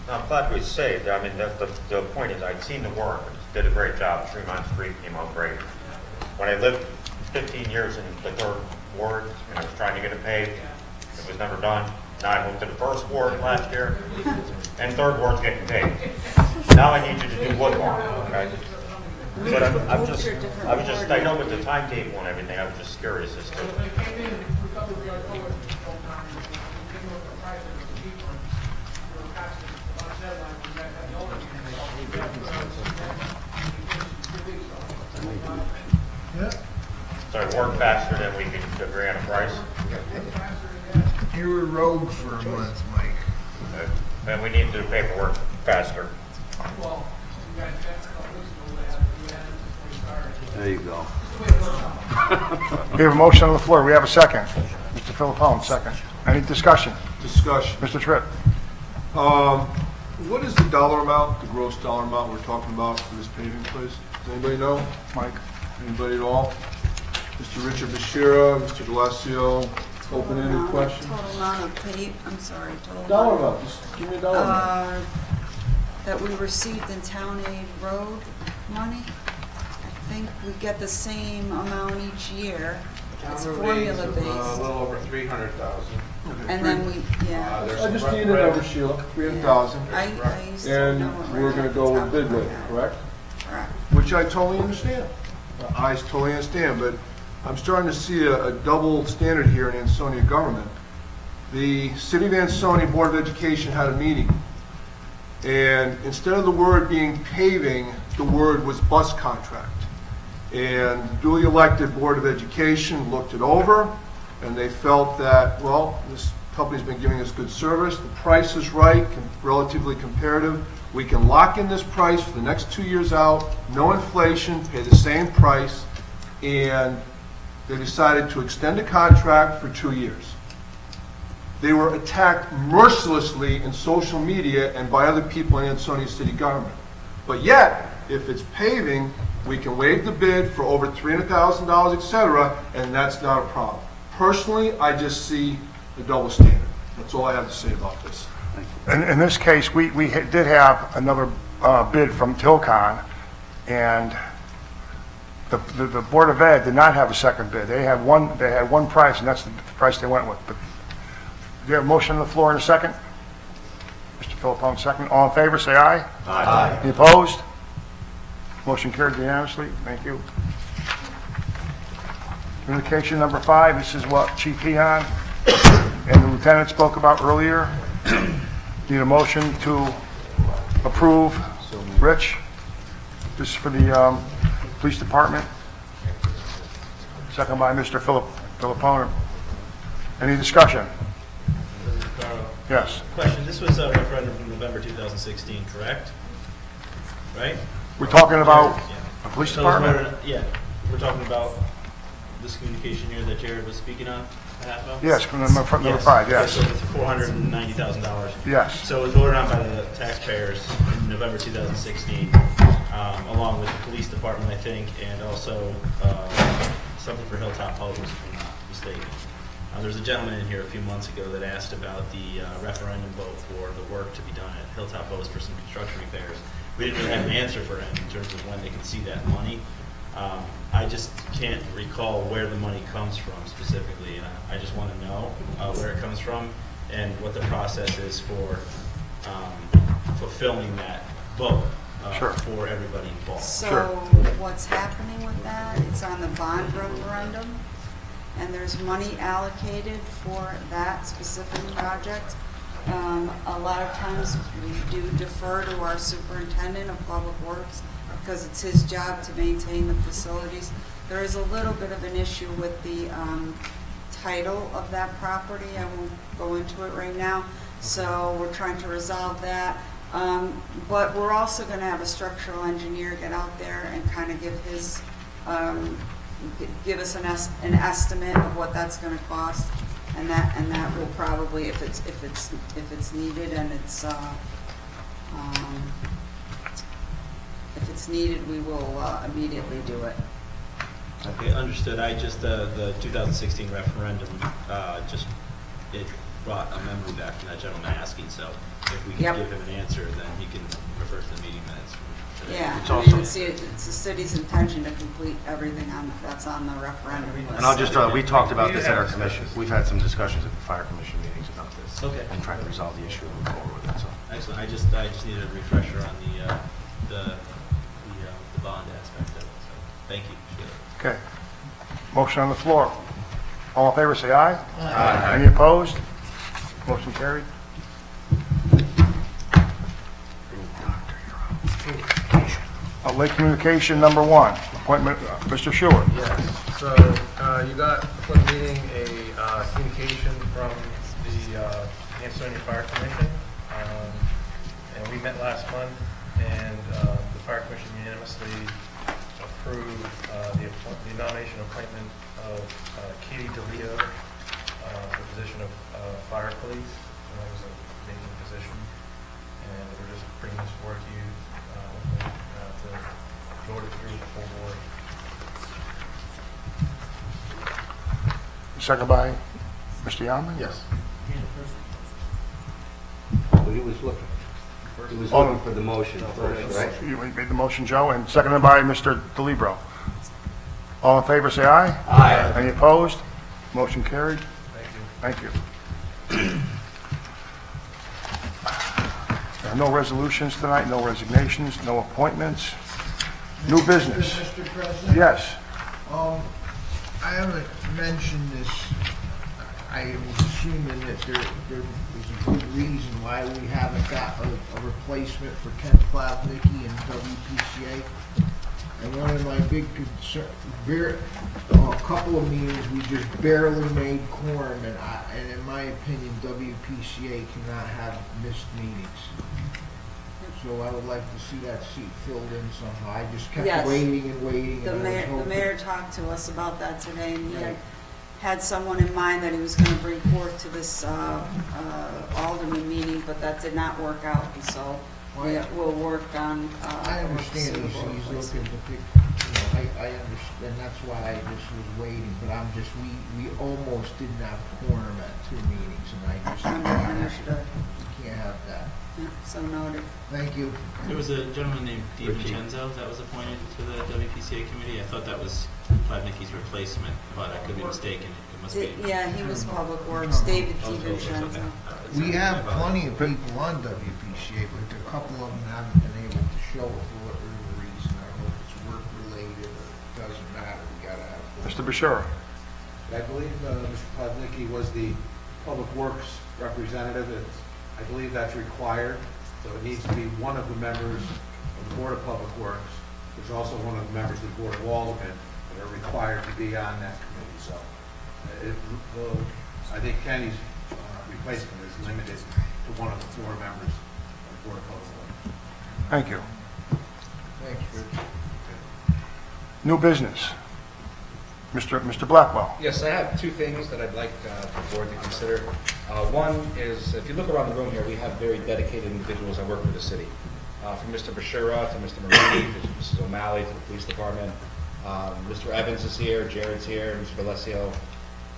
I'm glad we saved. I mean, the point is, I'd seen the work, did a great job. Tremont Street came out great. When I lived 15 years in the 3rd Ward and I was trying to get it paved, it was never done. Now I moved to the first ward last year, and third ward's getting paid. Now I need you to do Woodlawn, okay? But I know with the timetable and everything, I was just curious as to. So it worked faster than we could agree on a price? You were rogue for a month, Mike. And we need to do the paperwork faster. There you go. We have a motion on the floor. We have a second. Mr. Philippone, second. Any discussion? Discussion. Mr. Tripp? What is the dollar amount, the gross dollar amount we're talking about for this paving place? Does anybody know? Mike? Anybody at all? Mr. Richard Bashira, Mr. Galacio, open-ended question? Total amount of I'm sorry, total. Dollar amount, just give me a dollar amount. That we received in town aid road money. I think we get the same amount each year. It's formula A based. little over 300,000. And then we, yeah. I just need a number, Sheila, 300,000. I used to know it And we're right gonna off go the with top bid of my rate, head. correct? Correct. Which I totally understand. I totally understand, but I'm starting to see a double standard here in Ansonia government. The City of Ansonia Board of Education had a meeting, and instead of the word being paving, the word was bus contract. And duly elected Board of Education looked it over, and they felt that, well, this company's been giving us good service, the price is right, relatively comparative, we can lock in this price for the next 2 years out, no inflation, pay the same price, and they decided to extend the contract for 2 years. They were attacked mercilessly in social media and by other people in Ansonia city government. But yet, if it's paving, we can waive the bid for over $300,000, etc., and that's not a problem. Personally, I just see a double standard. That's all I have to say about this. In this case, we did have another bid from Tilcon, and the Board of Ed did not have a second bid. They had one price, and that's the price they went with. But do you have a motion on the floor in a second? Mr. Philippone, second. All in favor, say aye. Aye. Any opposed? Motion carried unanimously. Thank you. Communication number 5, this is what Chief Heon and the Lieutenant spoke about earlier. Need a motion to approve. Rich, this is for the Police Department. Second by Mr. Philippone. Any discussion? Yes. Question, this was a referendum from November 2016, correct? Right? We're talking about Yeah. the Police So it was Department? voted- Yeah, we're talking about this communication here that Jared was speaking on behalf of? Yes, from number 5, yes. Okay, so it's $490,000. Yes. So it was voted on by the taxpayers in November 2016, along with the police department, I think, and also something for Hilltop Post, if I'm not mistaken. There was a gentleman in here a few months ago that asked about the referendum vote for the work to be done at Hilltop Post for some construction repairs. We didn't really have an answer for him in terms of when they can see that money. I just can't recall where the money comes from specifically, and I just want to know where it comes from and what the process is for fulfilling that vote for everybody involved. So what's happening with that, it's on the bond referendum, and there's money allocated for that specific project. A lot of times we do defer to our superintendent of public works because it's his job to maintain the facilities. There is a little bit of an issue with the title of that property. I won't go into it right now. So we're trying to resolve that. But we're also going to have a structural engineer get out there and kind of give his give us an estimate of what that's going to cost, and that will probably, if it's needed and if it's needed, we will immediately do it. Okay, understood. I just, the 2016 referendum, it brought a memory back from that gentleman asking, so if we can give him an answer, then he can refer to the meeting minutes from today. Yeah, It's You also, can see it's the city's intention to complete everything that's on the referendum list. and I'll just, we talked about this at our commission. We've had some discussions at the fire commission meetings about this. Okay. And trying to resolve the issue and move forward with it, so. Excellent. I just needed a refresher on the bond aspect of it. So, thank you. Appreciate it. Okay. Motion on the floor. All in favor, say aye. Aye. Any opposed? Motion carried. Lake Communication number 1, appointment, Mr. Stewart. Yes, so you got for the meeting a communication from the Ansonia Fire Commission. And we met last month, and the Fire Commission unanimously approved the nomination appointment of Katie DeLeo for the position of fire police. And that was a vacant position. And we're just bringing this forward to you to vote it through the full board. Second by Mr. Yaman? Yes. Well, he was looking for the motion first, right? You made the motion, Joe, and seconded by Mr. DeLibero. All in favor, say aye. Aye. Any opposed? Motion carried. Thank you. Thank you. There are no resolutions tonight, no resignations, no appointments. New business. Mr. President? Yes. I haven't mentioned this. I am assuming that there is a good reason why we haven't got a replacement for Ken Plavnicki in WPCA. And one of my big concerns, a couple of meetings, we just barely made quorum, and in my opinion, WPCA cannot have missed meetings. So I would like to see that seat filled in somehow. I just kept Yes. waiting and waiting. The and I was mayor, the hoping- mayor talked to us about that today, and he had someone in mind that he was gonna bring forth to this Alderman meeting, but that did not work out, and so we'll work on. I understand suitable he's replacement. looking to pick, I understand, that's why I just was waiting, but we almost didn't have quorum at 2 meetings, and I just, Understood. you can't have that. Yeah, so noted. Thank you. There was a gentleman named DiVincenzo that was appointed to the WPCA committee. I thought that was Plavnicki's replacement, but I could be mistaken. It must be. Yeah, he was Public Works, David DiVincenzo. We have plenty of people on WPCA, but a couple of them haven't been able to show it for whatever reason. I don't know if it's work related or it doesn't matter. We gotta have. Mr. Bashir. I believe Mr. Plavnicki was the Public Works representative. I believe that's required, so it needs to be one of the members of the Board of Public Works. There's also one of the members of the Board of Aldermen that are required to be on that committee. So I think Kenny's replacement is limited to one of the 4 members of the Board of Public Works. Thank you. Thanks, Rich. New business. Mr. Blackwell. Yes, I have 2 things that I'd like the board to consider. One is, if you look around the room here, we have very dedicated individuals that work for the city. From Mr. Bashira to Mr. Marini, to Mrs. O'Malley, to the police department. Mr. Evans is here, Jared's here, Mr. Valesio.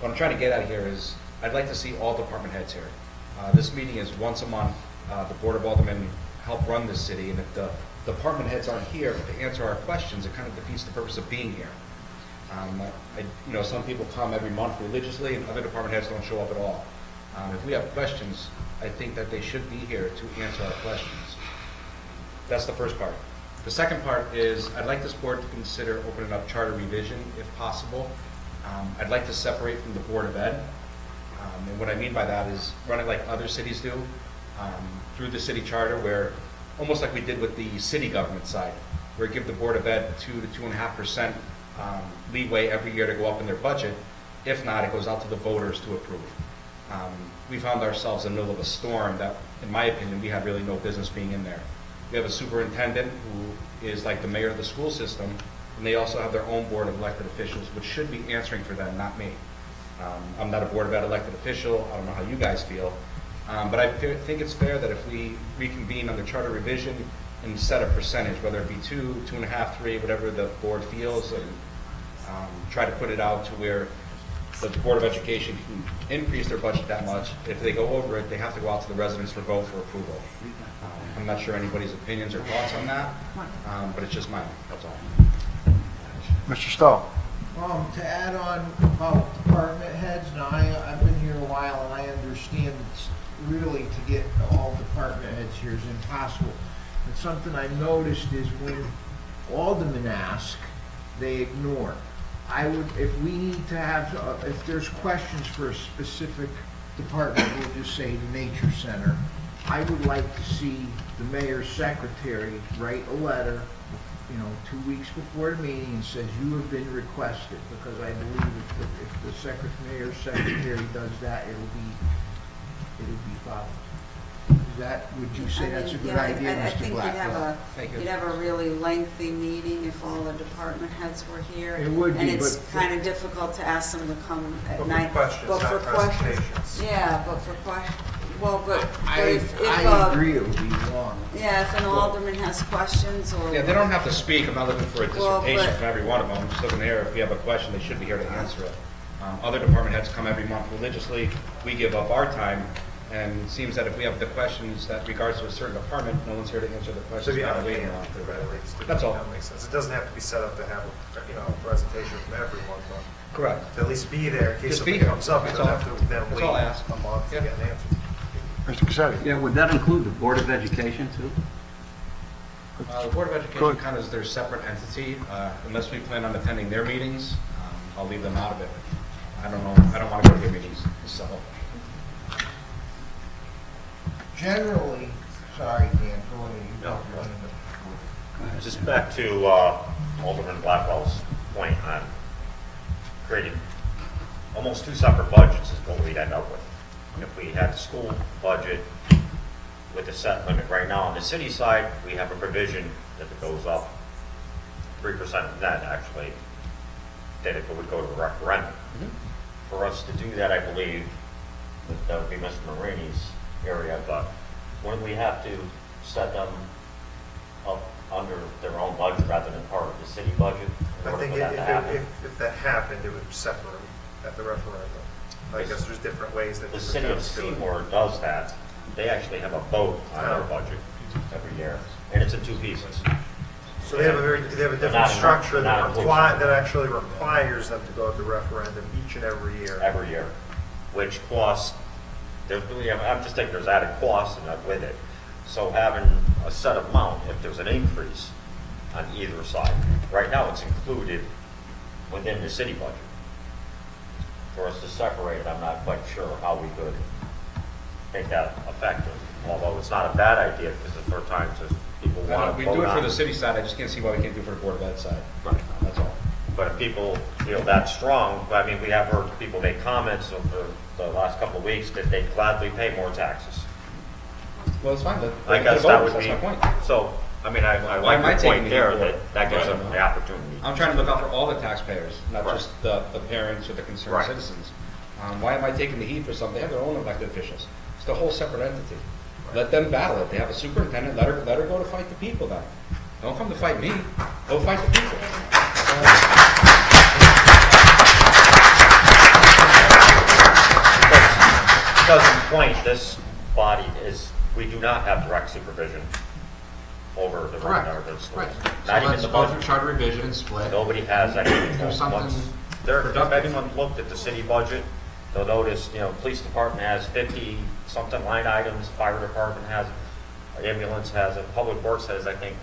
What I'm trying to get at here is, I'd like to see all department heads here. This meeting is once a month. The Board of Aldermen help run this city, and if the department heads aren't here to answer our questions, it kind of defeats the purpose of being here. Some people come every month religiously, and other department heads don't show up at all. If we have questions, I think that they should be here to answer our questions. That's the first part. The second part is, I'd like this board to consider opening up charter revision, if possible. I'd like to separate from the Board of Ed. And what I mean by that is run it like other cities do, through the city charter, where, almost like we did with the city government side, where we give the Board of Ed 2 to 2.5% leeway every year to go up in their budget. If not, it goes out to the voters to approve. We found ourselves in the middle of a storm that, in my opinion, we had really no business being in there. We have a superintendent who is like the mayor of the school system, and they also have their own board of elected officials, which should be answering for them, not me. I'm not a Board of Ed elected official. I don't know how you guys feel. But I think it's fair that if we reconvene under charter revision and set a percentage, whether it be 2, 2.5, 3, whatever the board feels, and try to put it out to where the Board of Education can increase their budget that much. If they go over it, they have to go out to the residents for vote for approval. I'm not sure anybody's opinions or thoughts on that, but it's just mine, that's all. Mr. Stowe? To add on about department heads, now I've been here a while and I understand it's really to get all department heads here is impossible. But something I've noticed is when aldermen ask, they ignore. I would, if we need to have, if there's questions for a specific department, we'll just say the nature center. I would like to see the mayor's secretary write a letter, 2 weeks before the meeting and says you have been requested, because I believe if the mayor's secretary does that, it'll be followed. Would you say that's a good idea, I Mr. think Blackwell? you'd have a really lengthy meeting if all the department heads were here. It would be, And it's but- kind of difficult to ask them to come at But night. for questions, But not for questions. presentations. Yeah, but for questions, well, but I if, agree, it would be long. yeah, if an alderman has questions or. Yeah, they don't have to speak. I'm not looking for a Well, dissertation but- from every one of them. I'm just looking here, if we have a question, they should be here to answer it. Other department heads come every month religiously. We give up our time, and it seems that if we have the questions that regards to a certain department, no one's here to answer the So questions. be We're on waiting hand, on. theoretically. That's all. That makes sense. It doesn't have to be set up to have a presentation from everyone, but Correct. to at least be there in case Just be something here. comes up. You That's don't all. have to then That's wait all I ask. a month to get an answer. Mr. Cassetti? Yeah, would that include the Board of Education too? The Board of Education Good. kind of is their separate entity. Unless we plan on attending their meetings, I'll leave them out of it. I don't know, I don't want to go to their meetings, so. Generally, sorry, Dan, go ahead. You No, go. Just back to Alderman Blackwell's point on creating almost two separate budgets is what we'd end up with. If we had the school budget with a set limit right now on the city side, we have a provision that it goes up 3% of net actually, that it would go to a referendum. For us to do that, I believe, that would be Mr. Marini's area, but when we have to set them up under their own budget rather than part of the city budget, in I order think for that to happen. if that happened, it would separate at the referendum. I guess there's different ways that The different city of towns do it. Seymour does that. They actually have a vote on their budget every year, and it's in two pieces. So they have a different Not- structure not that actually requires them to go to the referendum each and every year. Every year, which costs, I'm just thinking there's added costs with it. So having a set amount, if there's an increase on either side, right now it's included within the city budget. For us to separate it, I'm not quite sure how we could make that effective, although it's not a bad idea because the first time people want to We vote do it for on the city side, I just can't see why we can't do it for the Board of Ed side. Right. That's all. But if people feel that strong, I mean, we have heard people make comments over the last couple of weeks that they'd gladly pay more taxes. Well, it's fine, I guess that would that's be, my point. so, I mean, I Why am I like your taking point the there, heat for it? that gives them Right. the opportunity. I'm trying to look out for all the taxpayers, not Right. just the parents or the concerned Right. citizens. Why am I taking the heat for something? They have their own elected officials. It's a whole separate entity. Let them battle it. They have a superintendent, let her go to fight the people then. Don't come to fight me, go fight the people. Doesn't point, this body we do not have direct supervision over the Correct. schools. Right. Not So even let's the go budget. through charter revision, split. Nobody has that control. Do something If anyone looked at the city budget, they'll notice, police department has 50-something line items, fire department has, ambulance has, and public works has, I think,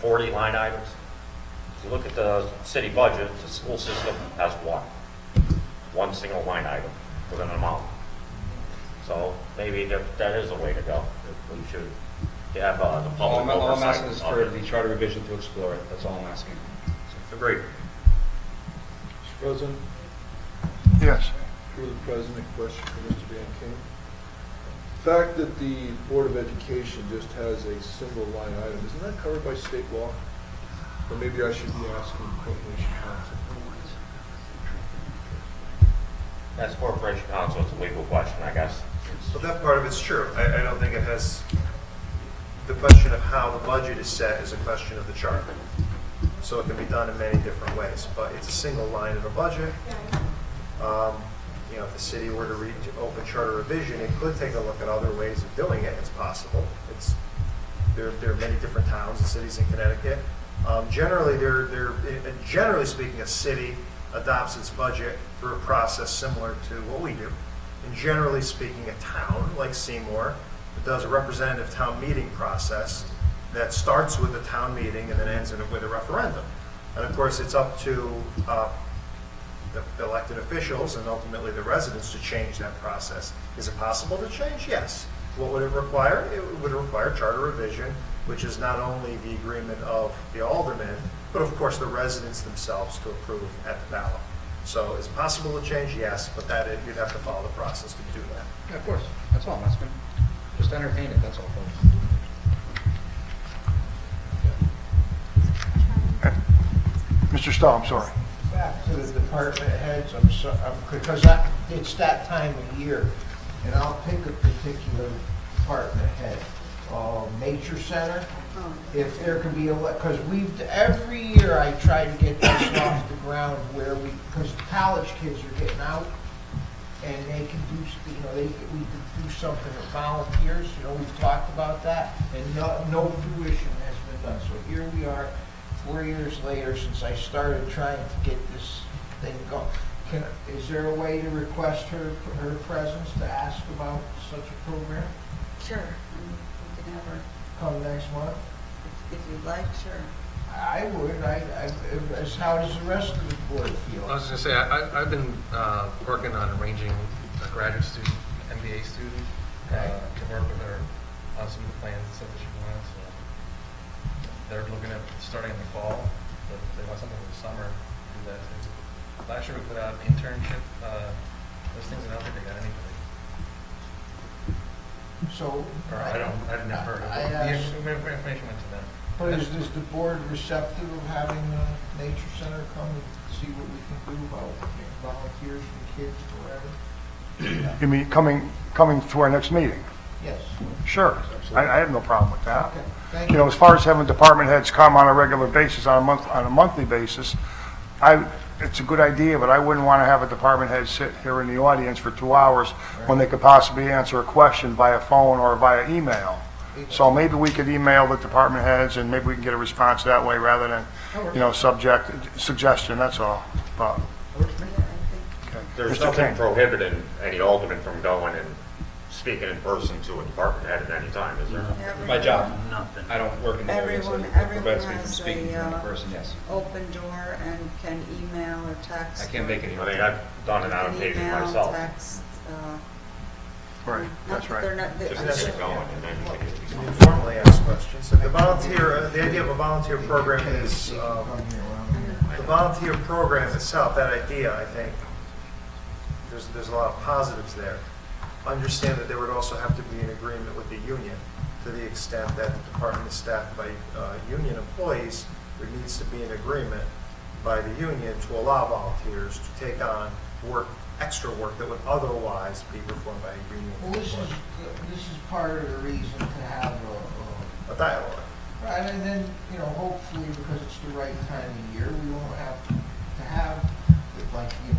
40 line items. If you look at the city budget, the school system has one single line item with an amount. So maybe that is a way to go. We should have the All public I'm oversight asking is of for it. the charter revision to explore it, that's all I'm asking. Agreed. Mr. President, Yes. through the President, question for Mr. Van King. The fact that the Board of Education just has a single line item, isn't that covered by state law? Or maybe I should be asking Corporation Council. That's Corporation Council, it's a legal question, I guess. So that part of it's true. I don't think it has, the question of how the budget is set is a question of the charter. So it can be done in many different ways, but it's a single line in a budget. If the city were to open charter revision, it could take a look at other ways of doing it. It's possible. There are many different towns and cities in Connecticut. Generally speaking, a city adopts its budget through a process similar to what we do. And generally speaking, a town like Seymour does a representative town meeting process that starts with a town meeting and then ends with a referendum. And of course, it's up to the elected officials and ultimately the residents to change that process. Is it possible to change? Yes. What would it require? It would require charter revision, which is not only the agreement of the aldermen, but of course the residents themselves to approve at the ballot. So is it possible to change? Yes, but you'd have to follow the process to do that. Yeah, of course. That's all I'm asking. Just entertain it, that's all, folks. Mr. Stowe, I'm sorry. Back to the department heads, because it's that time of year, and I'll pick a particular department head. Nature Center, if there can be, because every year I try to get this off the ground because college kids are getting out, and they can do, we can do something with volunteers, we've talked about that, and no tuition has been done. So here we are, 4 years later since I started trying to get this thing going. Is there a way to request her presence to ask about such a program? Sure. We can have her Come next month? if you'd like, sure. I would. How does the rest of the board feel? I was just going to say, I've been working on arranging a graduate student, MBA student, to work with her on some of the plans and stuff that she wants. They're looking at starting in the fall, but they want something in the summer to do that. Last year we put out internship listings, and I don't think they got anybody. So, I've never heard of it. The information went to them. But is the board receptive of having the Nature Center come and see what we can do about volunteers and kids or whatever? You mean coming to our next meeting? Yes. Sure. I have no problem with that. Okay, thank you. As far as having department heads come on a regular basis, on a monthly basis, it's a good idea, but I wouldn't want to have a department head sit here in the audience for 2 hours when they could possibly answer a question via phone or via email. So maybe we could email the department heads and maybe we can get a response that way rather than, suggestion, that's all. But, There's Mr. nothing King. prohibiting any alderman from going and speaking in person to a department head at any time, is there? My job. Nothing. I don't work in the area, so Everyone it prevents me from has speaking to any a person, yes. open door and can email or text. I can't make any. I think I've done it on occasion Email, myself. text, right, that's right. they're not, Just get it going and then you can get it. Informally ask questions. So the idea of a volunteer program is, the volunteer program itself, that idea, I think, there's a lot of positives there. Understand that there would also have to be an agreement with the union to the extent that the department is staffed by union employees. There needs to be an agreement by the union to allow volunteers to take on extra work that would otherwise be performed by a union Well, this is part of the reason to have a dialogue. Right, and then, hopefully, because it's the right time of year, we won't have to have the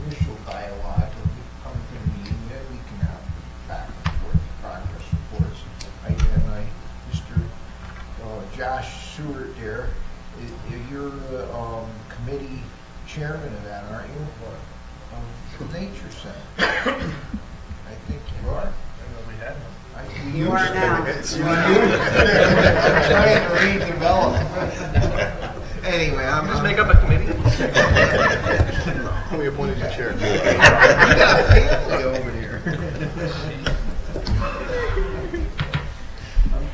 initial dialogue of coming to the meeting, then we can have back and forth progress reports. Mr. Josh Stewart there, you're the committee chairman of that, aren't you? The Nature Center. I think you are. We had one. You are now. I'm trying to redevelop. Anyway, Just make up a committee. We appointed you chair. We got a family over here.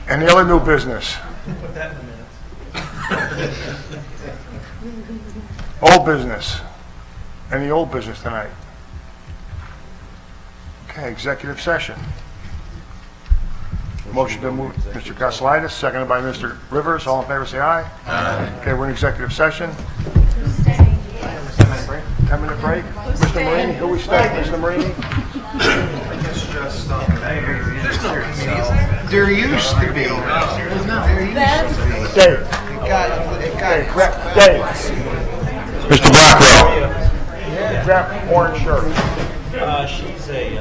Any other new business? Put that in the minutes. Old business? Any old business tonight? Okay, executive session. Motion to move, Mr. Castellitis, seconded by Mr. Rivers. All in favor, say aye. Aye. Okay, we're in executive session. 10-minute break. Mr. Marini, who we stay? Mr. Marini? There used to be. Dave. It got Dave. Mr. Brockwell. that orange shirt? She's a